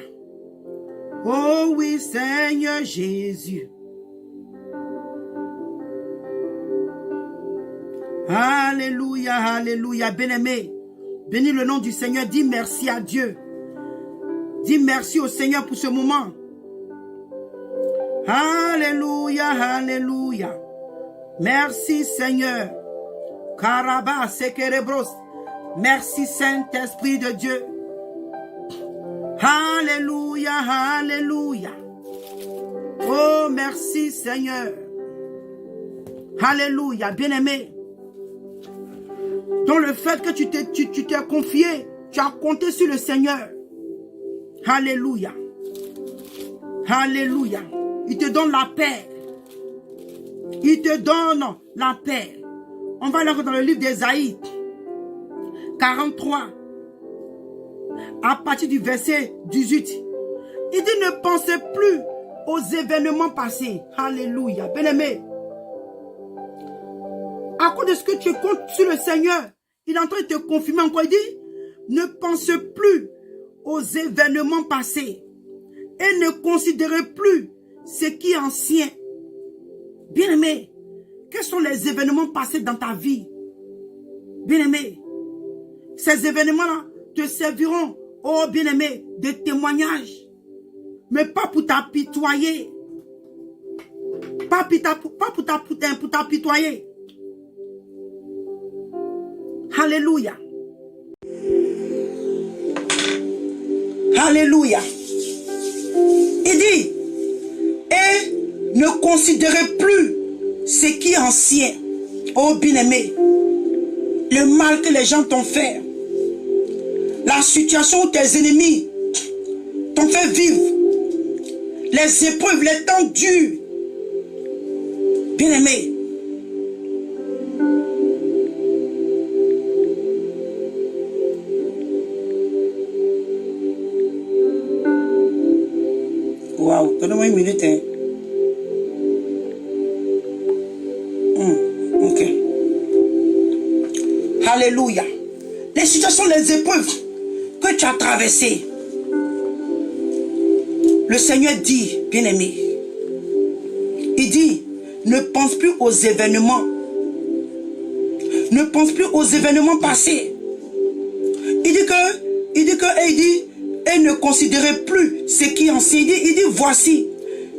Oh oui, Seigneur Jésus. Alléluia, alléluia. Bien-aimé, bénis le nom du Seigneur. Dis merci à Dieu. Dis merci au Seigneur pour ce moment. Alléluia, alléluia. Merci Seigneur. Karaba sekerebros. Merci Saint-Esprit de Dieu. Alléluia, alléluia. Oh, merci Seigneur. Alléluia, bien-aimé. Dans le fait que tu t'es confié, tu as compté sur le Seigneur. Alléluia. Alléluia. Il te donne la paix. Il te donne la paix. On va aller dans le livre d'Ésaïe 43. À partir du verset 18. Il dit ne pensez plus aux événements passés. Alléluia. Bien-aimé. À cause de ce que tu comptes sur le Seigneur, il est en train de te confirmer encore. Il dit, ne pense plus aux événements passés et ne considérez plus ce qui est ancien. Bien-aimé, quels sont les événements passés dans ta vie? Bien-aimé, ces événements-là te serviront, oh bien-aimé, de témoignage, mais pas pour t'apitoyer. Pas pour t'apitoyer. Alléluia. Alléluia. Il dit, et ne considérez plus ce qui est ancien. Oh bien-aimé, le mal que les gens t'ont fait, la situation où tes ennemis t'ont fait vivre, les épreuves, les temps durs. Bien-aimé, wow, donne-moi une minute. Hein. Alléluia. Les situations, les épreuves que tu as traversées. Le Seigneur dit, bien-aimé, il dit, ne pense plus aux événements. Ne pense plus aux événements passés. Il dit, et ne considérez plus ce qui est ancien. Il dit, voici,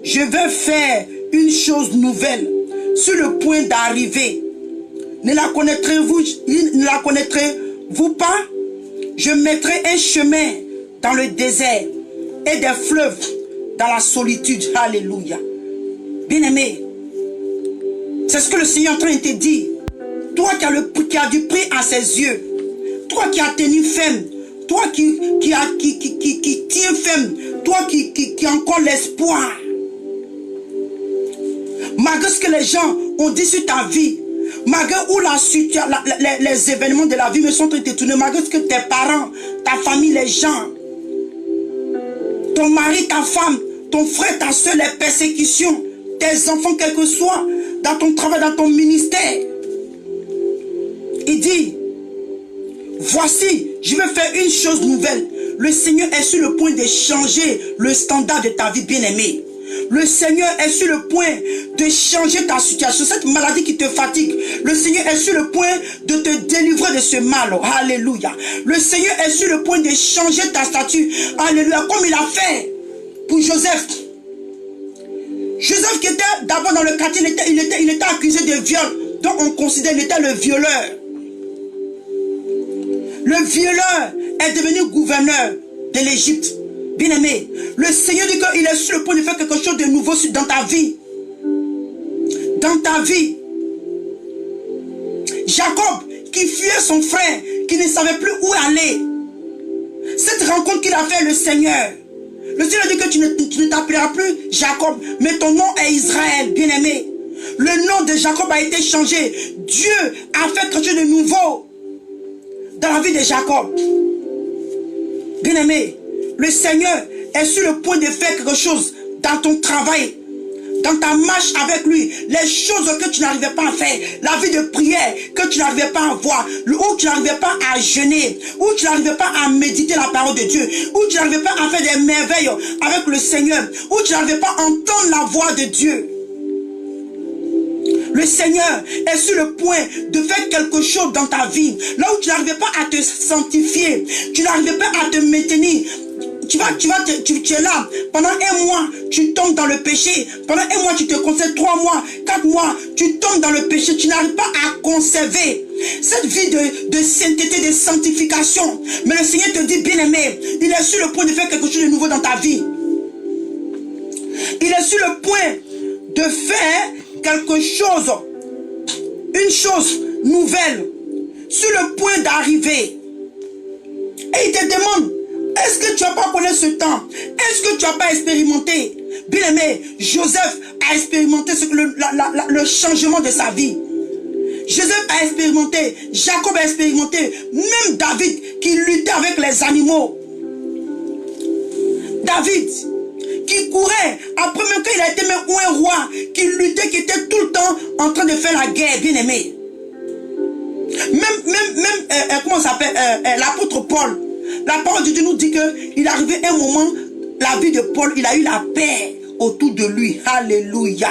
je vais faire une chose nouvelle sur le point d'arriver. Ne la connaîtrez-vous pas? Je mettrai un chemin dans le désert et des fleuves dans la solitude. Alléluia. Bien-aimé, c'est ce que le Seigneur est en train de te dire. Toi qui as du prix à ses yeux, toi qui as tenu ferme, toi qui tiens ferme, toi qui as encore l'espoir. Malgré ce que les gens ont dit sur ta vie, malgré où les événements de la vie me sont détournés, malgré ce que tes parents, ta famille, les gens, ton mari, ta femme, ton frère, ta soeur, les persécutions, tes enfants, quel que soit, dans ton travail, dans ton ministère. Il dit, voici, je vais faire une chose nouvelle. Le Seigneur est sur le point de changer le standard de ta vie, bien-aimée. Le Seigneur est sur le point de changer ta situation. Cette maladie qui te fatigue, le Seigneur est sur le point de te délivrer de ce mal. Alléluia. Le Seigneur est sur le point de changer ta statue. Alléluia. Comme il a fait pour Joseph. Joseph qui était d'abord dans le quartier, il était accusé de viol. Donc on considère qu'il était le violeur. Le violeur est devenu gouverneur de l'Égypte. Bien-aimé, le Seigneur dit qu'il est sur le point de faire quelque chose de nouveau dans ta vie. Dans ta vie. Jacob, qui fuyait son frère, qui ne savait plus où aller. Cette rencontre qu'il a fait le Seigneur. Le Seigneur dit que tu ne t'appelleras plus Jacob, mais ton nom est Israël, bien-aimé. Le nom de Jacob a été changé. Dieu a fait quelque chose de nouveau dans la vie de Jacob. Bien-aimé, le Seigneur est sur le point de faire quelque chose dans ton travail, dans ta marche avec lui. Les choses que tu n'arrivais pas à faire, la vie de prière que tu n'arrivais pas à voir, où tu n'arrivais pas à jeûner, où tu n'arrivais pas à méditer la parole de Dieu, où tu n'arrivais pas à faire des merveilles avec le Seigneur, où tu n'arrivais pas à entendre la voix de Dieu. Le Seigneur est sur le point de faire quelque chose dans ta vie. Là où tu n'arrivais pas à te sanctifier, tu n'arrivais pas à te maintenir. Tu es là, pendant un mois, tu tombes dans le péché. Pendant un mois, tu te conserves 3 mois, 4 mois, tu tombes dans le péché. Tu n'arrives pas à conserver cette vie de sainteté, de sanctification. Mais le Seigneur te dit, bien-aimé, il est sur le point de faire quelque chose de nouveau dans ta vie. Il est sur le point de faire quelque chose, une chose nouvelle, sur le point d'arriver. Et il te demande, est-ce que tu n'as pas connu ce temps? Est-ce que tu n'as pas expérimenté? Bien aimé, Joseph a expérimenté le changement de sa vie. Joseph a expérimenté, Jacob a expérimenté, même David qui luttait avec les animaux. David qui courait, après même qu'il a été même un roi, qui luttait, qui était tout le temps en train de faire la guerre, bien aimé. Comment ça s'appelle, l'apôtre Paul. La parole de Dieu nous dit qu'il est arrivé un moment, la vie de Paul, il a eu la paix autour de lui. Alléluia.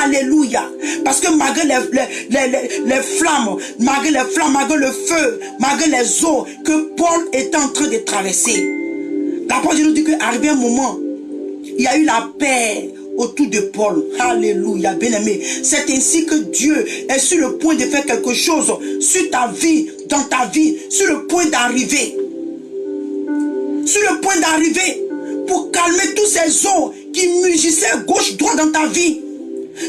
Alléluia. Parce que malgré les flammes, malgré le feu, malgré les eaux que Paul était en train de traverser, la parole de Dieu nous dit qu'arrivé un moment, il y a eu la paix autour de Paul. Alléluia, bien-aimé. C'est ainsi que Dieu est sur le point de faire quelque chose sur ta vie, dans ta vie, sur le point d'arriver. Sur le point d'arriver pour calmer tous ces eaux qui mugissaient gauche-droite dans ta vie.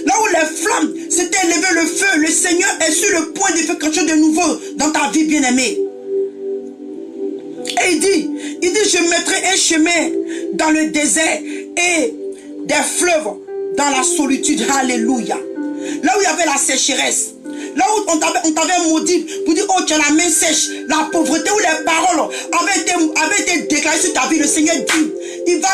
Là où les flammes s'étaient élevées, le feu, le Seigneur est sur le point de faire quelque chose de nouveau dans ta vie, bien-aimé. Et il dit, je mettrai un chemin dans le désert et des fleuves dans la solitude. Alléluia. Là où il y avait la sécheresse, là où on t'avait maudit pour dire, oh, tu as la main sèche, la pauvreté, où les paroles avaient été déclarées sur ta vie, le Seigneur dit, il va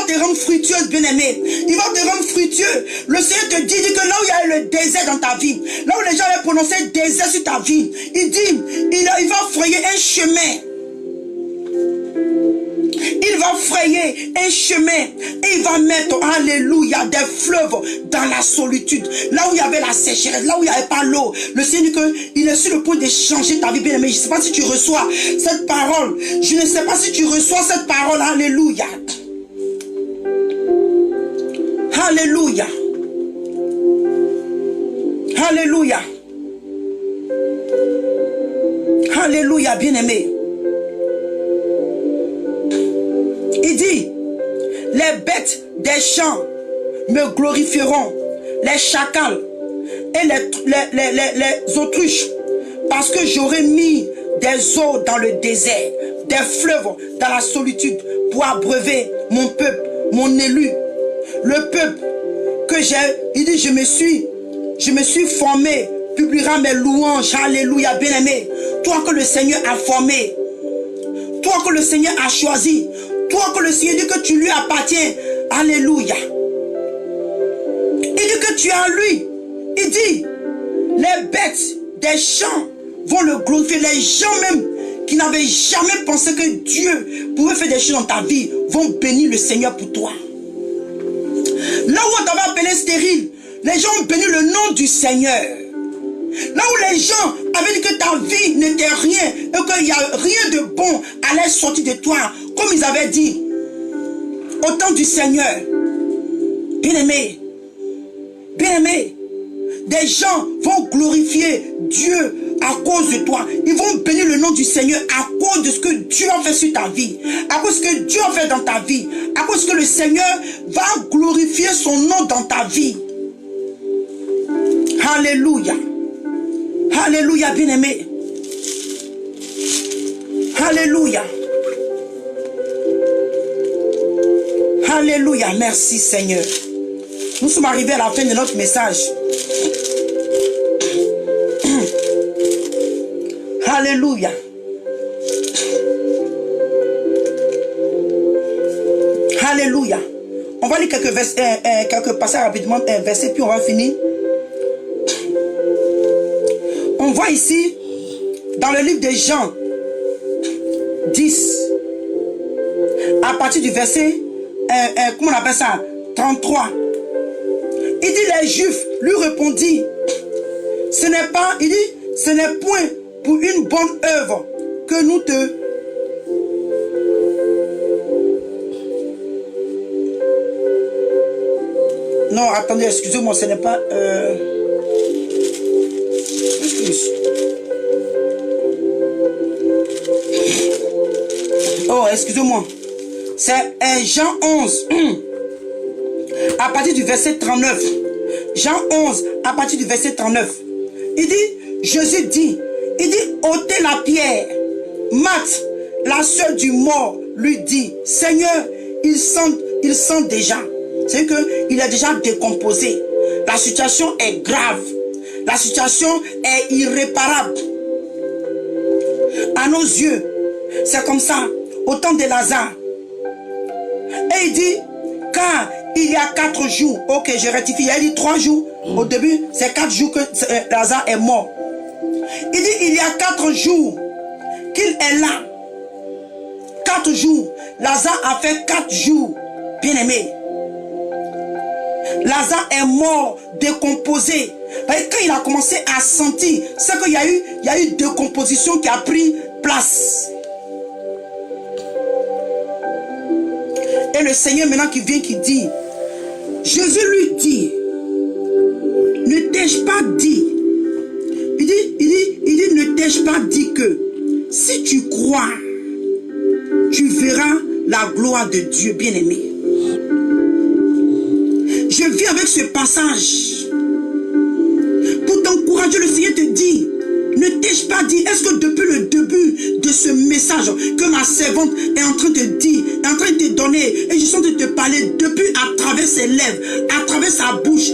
te rendre fructueuse, bien-aimée. Il va te rendre fructueux. Le Seigneur te dit que là où il y a le désert dans ta vie, là où les gens avaient prononcé désert sur ta vie, il dit, il va frayer un chemin. Il va frayer un chemin et il va mettre, alléluia, des fleuves dans la solitude. Là où il y avait la sécheresse, là où il n'y avait pas l'eau. Le Seigneur dit qu'il est sur le point de changer ta vie, bien aimé. Je ne sais pas si tu reçois cette parole. Je ne sais pas si tu reçois cette parole. Alléluia. Alléluia. Alléluia. Alléluia, bien aimé. Il dit, les bêtes des champs me glorifieront, les chacals et les autruches, parce que j'aurai mis des eaux dans le désert, des fleuves dans la solitude, pour abreuver mon peuple, mon élu, le peuple que j'ai. Il dit, je me suis formé, publiera mes louanges. Alléluia, bien-aimé. Toi que le Seigneur a formé, toi que le Seigneur a choisi, toi que le Seigneur dit que tu lui appartiens. Alléluia. Il dit que tu es en lui. Il dit, les bêtes des champs vont le glorifier. Les gens même qui n'avaient jamais pensé que Dieu pouvait faire des choses dans ta vie vont bénir le Seigneur pour toi. Là où on t'avait appelé stérile, les gens ont béni le nom du Seigneur. Là où les gens avaient dit que ta vie n'était rien et qu'il n'y a rien de bon allait sortir de toi, comme ils avaient dit, au temps du Seigneur. Bien-aimé, des gens vont glorifier Dieu à cause de toi. Ils vont bénir le nom du Seigneur à cause de ce que Dieu a fait sur ta vie, à cause de ce que Dieu a fait dans ta vie, à cause que le Seigneur va glorifier son nom dans ta vie. Alléluia. Alléluia, bien-aimé. Alléluia. Alléluia, merci Seigneur. Nous sommes arrivés à la fin de notre message. Alléluia. Alléluia. On va lire quelques passages rapidement, versets, puis on va finir. On voit ici, dans le livre de Jean 10, à partir du verset, comment on appelle ça, 33. Il dit, les Juifs lui répondit, ce n'est pas, il dit, ce n'est point pour une bonne œuvre que nous te... Non, attendez, excusez-moi, ce n'est pas... Oh, excusez-moi. C'est Jean 11, à partir du verset 39. Jean 11, à partir du verset 39. Il dit, Jésus dit, il dit, ôtez la pierre. Marthe, la sœur du mort, lui dit, Seigneur, il sent déjà. C'est qu'il est déjà décomposé. La situation est grave. La situation est irréparable. À nos yeux, c'est comme ça, au temps de Lazare. Et il dit, car il y a 4 jours, ok, je rectifie, il a dit 3 jours, au début, c'est 4 jours que Lazare est mort. Il dit, il y a 4 jours qu'il est là. 4 jours. Lazare a fait 4 jours, bien aimé. Lazare est mort, décomposé. Quand il a commencé à sentir, c'est qu'il y a eu décomposition qui a pris place. Et le Seigneur maintenant qui vient, qui dit, Jésus lui dit, ne t'ai-je pas dit, il dit, ne t'ai-je pas dit que si tu crois, tu verras la gloire de Dieu, bien-aimé. Je viens avec ce passage pour t'encourager. Le Seigneur te dit, ne t'ai-je pas dit, est-ce que depuis le début de ce message que ma servante est en train de dire, est en train de te donner, et je sens de te parler depuis à travers ses lèvres, à travers sa bouche,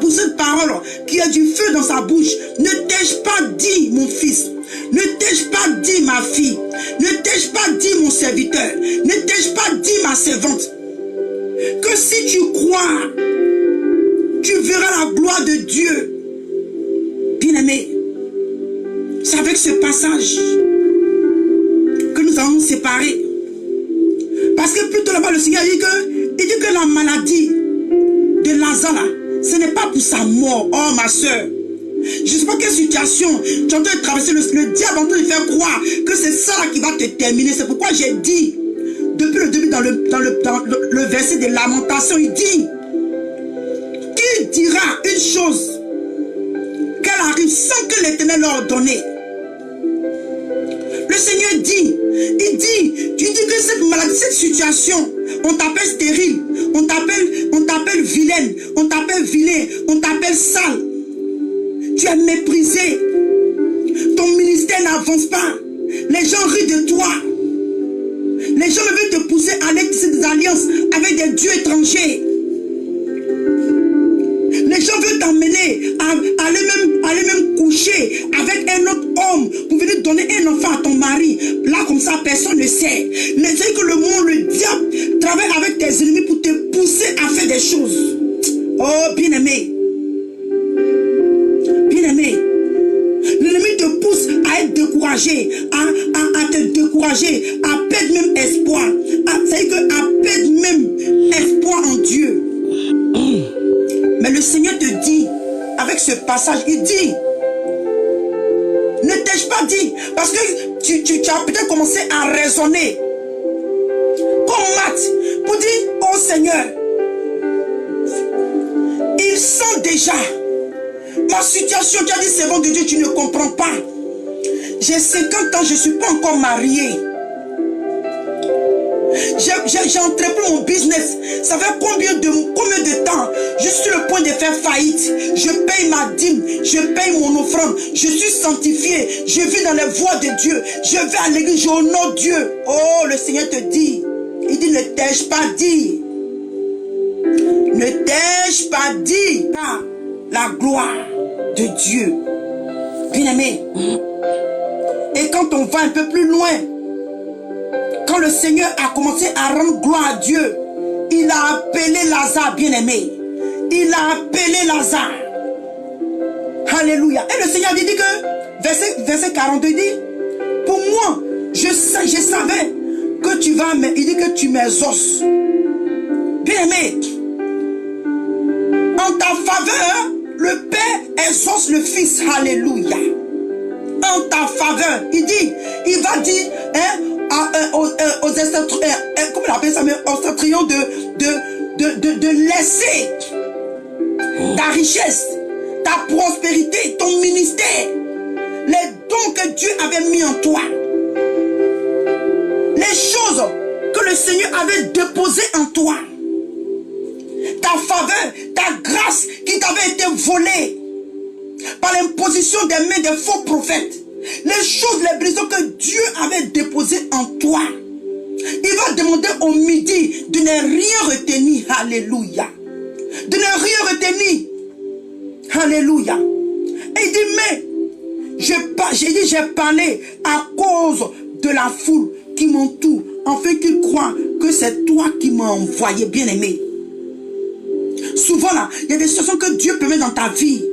cette parole qui a du feu dans sa bouche, ne t'ai-je pas dit, mon fils, ne t'ai-je pas dit, ma fille, ne t'ai-je pas dit, mon serviteur, ne t'ai-je servante que si tu crois, tu verras la gloire de Dieu. Bien-aimé, c'est avec ce passage que nous allons nous séparer. Parce que plutôt là-bas, le Seigneur dit que la maladie de Lazare, ce n'est pas pour sa mort. Oh ma soeur, je ne sais pas quelle situation tu es en train de traverser. Le diable est en train de faire croire que c'est ça qui va te terminer. C'est pourquoi j'ai dit, depuis le début, dans le verset de Lamentation, il dit, qui dira une chose qu'elle arrive sans que l'Éternel l'ordonne? Le Seigneur dit, tu dis que cette maladie, cette situation, on t'appelle stérile, on t'appelle vilaine, on t'appelle vilain, on t'appelle sale. Tu es méprisé. Ton ministère n'avance pas. Les gens rient de toi. Les gens veulent te pousser à aller tisser des alliances avec des dieux étrangers. Les gens veulent t'emmener à aller même coucher avec un autre homme pour venir donner un enfant à ton mari. Là, comme ça, personne ne sait. Mais c'est que le monde, le diable, travaille avec tes ennemis pour te pousser à faire des choses. Oh, bien-aimé. Bien-aimé. L'ennemi te pousse à être découragé, à te décourager, à perdre même espoir. C'est-à-dire qu'à perdre même espoir en Dieu. Mais le Seigneur te dit, avec ce passage, il dit, ne t'ai-je pas dit, parce que tu as peut-être commencé à raisonner, comme Matt, pour dire, oh Seigneur, il sent déjà ma situation. Tu as dit, c'est bon de Dieu, tu ne comprends pas. J'ai 50 ans, je ne suis pas encore marié. J'ai entrepris mon business. Ça fait combien de temps? Je suis sur le point de faire faillite. Je paye ma dîme. Je paye mon offrande. Je suis sanctifié. Je vis dans les voies de Dieu. Je vais à l'église. Je honore Dieu. Oh, le Seigneur te dit. Il dit, ne t'ai-je pas dit? Ne t'ai-je pas dit? La gloire de Dieu. Bien-aimé. Et quand on va un peu plus loin, quand le Seigneur a commencé à rendre gloire à Dieu, il a appelé Lazare, bien-aimé. Il a appelé Lazare. Alléluia. Et le Seigneur dit que, verset 42 dit, pour moi, je savais que tu vas, il dit que tu m'exauces. Bien-aimé, en ta faveur, le Père exauce le Fils. Alléluia. En ta faveur, il dit, il va dire, aux comment on appelle ça, mais aux septentrions de laisser ta richesse, ta prospérité, ton ministère, les dons que Dieu avait mis en toi, les choses que le Seigneur avait déposées en toi, ta faveur, ta grâce qui t'avait été volée par l'imposition des mains des faux prophètes. Les choses, les brisons que Dieu avait déposées en toi. Il va demander au midi de ne rien retenir. Alléluia. De ne rien retenir. Alléluia. Et il dit, mais j'ai parlé à cause de la foule qui m'entoure, afin qu'ils croient que c'est toi qui m'as envoyé, bien-aimé. Souvent là, il y a des situations que Dieu permet dans ta vie.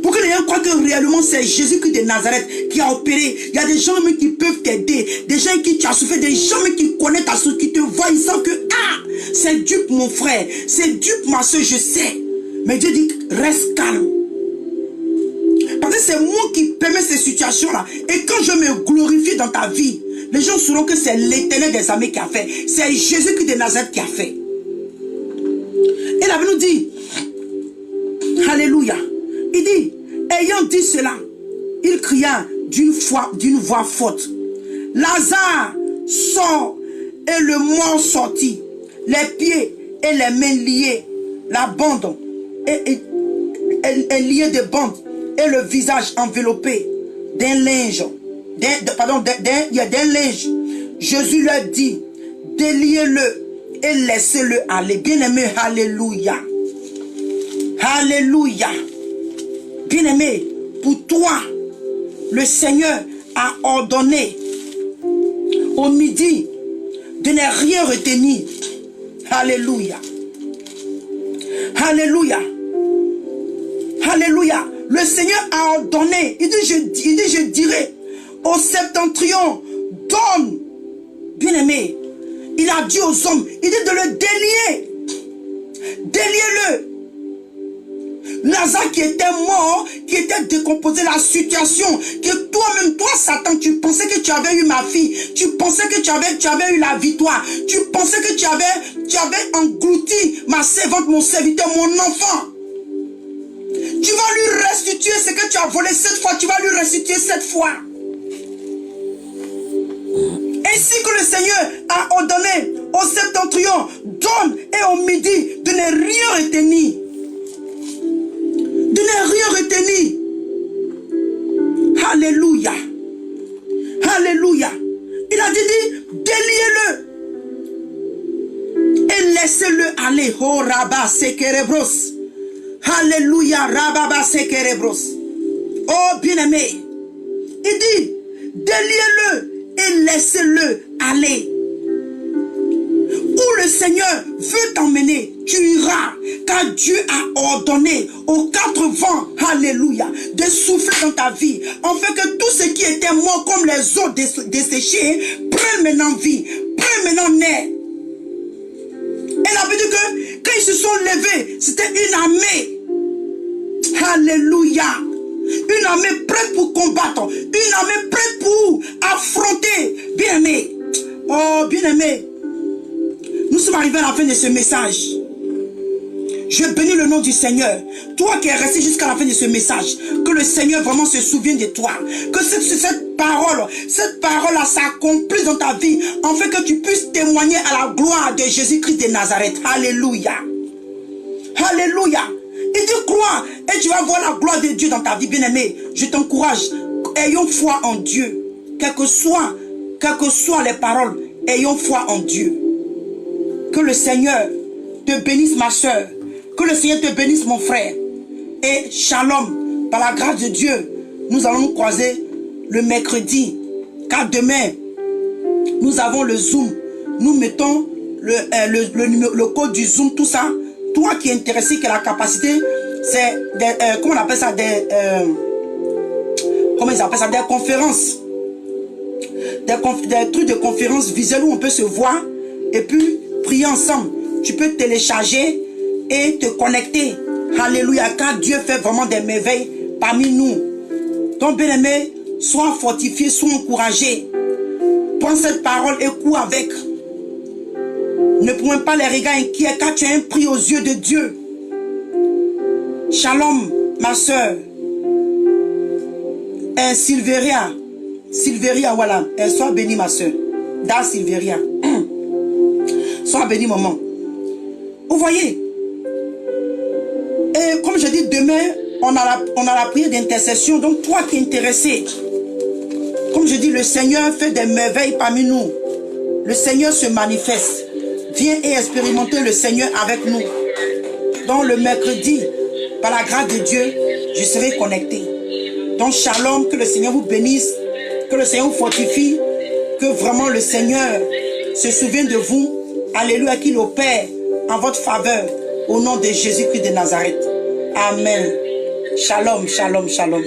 Pour que les gens croient que réellement c'est Jésus-Christ de Nazareth qui a opéré. Il y a des gens même qui peuvent t'aider. Des gens qui tu as souffert. Des gens même qui connaissent ta soeur, qui te voient. Ils savent que c'est Dieu pour mon frère. C'est Dieu pour ma soeur, je sais. Mais Dieu dit, reste calme. Parce que c'est moi qui permets ces situations-là. Et quand je me glorifie dans ta vie, les gens sauront que c'est l'Éternel des armées qui a fait. C'est Jésus-Christ de Nazareth qui a fait. Et la Bible nous dit, alléluia. Il dit, ayant dit cela, il cria d'une voix forte, Lazare, sort. Et le mort sortit, les pieds et les mains liés, la bande est liée de bandes, et le visage enveloppé d'un linge, d'un linge. Jésus leur dit, déliez-le et laissez-le aller. Bien-aimé, alléluia. Alléluia. Bien-aimé, pour toi, le Seigneur a ordonné au midi de ne rien retenir. Alléluia. Alléluia. Alléluia. Le Seigneur a ordonné. Il dit, je dirai au septentrion, donne. Bien-aimé, il a dit aux hommes, il dit de le délier. Déliez-le. Lazare qui était mort, qui était décomposé, la situation, que toi-même, toi Satan, tu pensais que tu avais eu ma fille, tu pensais que tu avais eu la victoire, tu pensais que tu avais englouti ma servante, mon serviteur, mon enfant. Tu vas lui restituer ce que tu as volé cette fois, tu vas lui restituer cette fois. Ainsi que le Seigneur a ordonné au septentrion, donne, et au midi, de ne rien retenir. De ne rien retenir. Alléluia. Alléluia. Il a dit, déliez-le. Et laissez-le aller. Oh, Rabba Sekerebros. Alléluia. Rabba Sekerebros. Oh, bien-aimé. Il dit, déliez-le et laissez-le aller. Où le Seigneur veut t'emmener, tu iras, car Dieu a ordonné aux 4 vents, alléluia, de souffler dans ta vie, afin que tout ce qui était mort comme les eaux desséchées, prenne maintenant vie, prenne maintenant naît. Elle a dit que quand ils se sont levés, c'était une armée, alléluia, une armée prête pour combattre, une armée prête pour affronter, bien-aimé, oh bien-aimé. Nous sommes arrivés à la fin de ce message. Je bénis le nom du Seigneur. Toi qui es resté jusqu'à la fin de ce message, que le Seigneur vraiment se souvienne de toi. Que cette parole-là s'accomplisse dans ta vie, afin que tu puisses témoigner à la gloire de Jésus-Christ de Nazareth. Alléluia. Alléluia. Il dit crois et tu vas voir la gloire de Dieu dans ta vie, bien-aimé. Je t'encourage. Ayons foi en Dieu. Quelles que soient les paroles, ayons foi en Dieu. Que le Seigneur te bénisse, ma soeur. Que le Seigneur te bénisse, mon frère. Et shalom, par la grâce de Dieu, nous allons nous croiser le mercredi. Car demain, nous avons le Zoom. Nous mettons le code du Zoom, tout ça. Toi qui es intéressé, qui a la capacité, c'est comment on appelle ça, comment ils appellent ça, des conférences. Des trucs de conférences visuelles où on peut se voir et puis prier ensemble. Tu peux télécharger et te connecter. Alléluia, car Dieu fait vraiment des merveilles parmi nous. Donc bien aimé, sois fortifié, sois encouragé. Prends cette parole et cours avec. Ne prends pas les regards inquiets, car tu as un prix aux yeux de Dieu. Shalom, ma soeur. Sylveria, voilà. Sois bénie, ma soeur. Da Sylveria. Sois béni, maman. Vous voyez? Et comme je dis, demain, on a la prière d'intercession. Donc, toi qui es intéressé, comme je dis, le Seigneur fait des merveilles parmi nous. Le Seigneur se manifeste. Viens et expérimenter le Seigneur avec nous. Donc, le mercredi, par la grâce de Dieu, je serai connecté. Donc, shalom, que le Seigneur vous bénisse, que le Seigneur vous fortifie, que vraiment le Seigneur se souvienne de vous. Alléluia, qu'il opère en votre faveur au nom de Jésus-Christ de Nazareth. Amen. Shalom, shalom, shalom.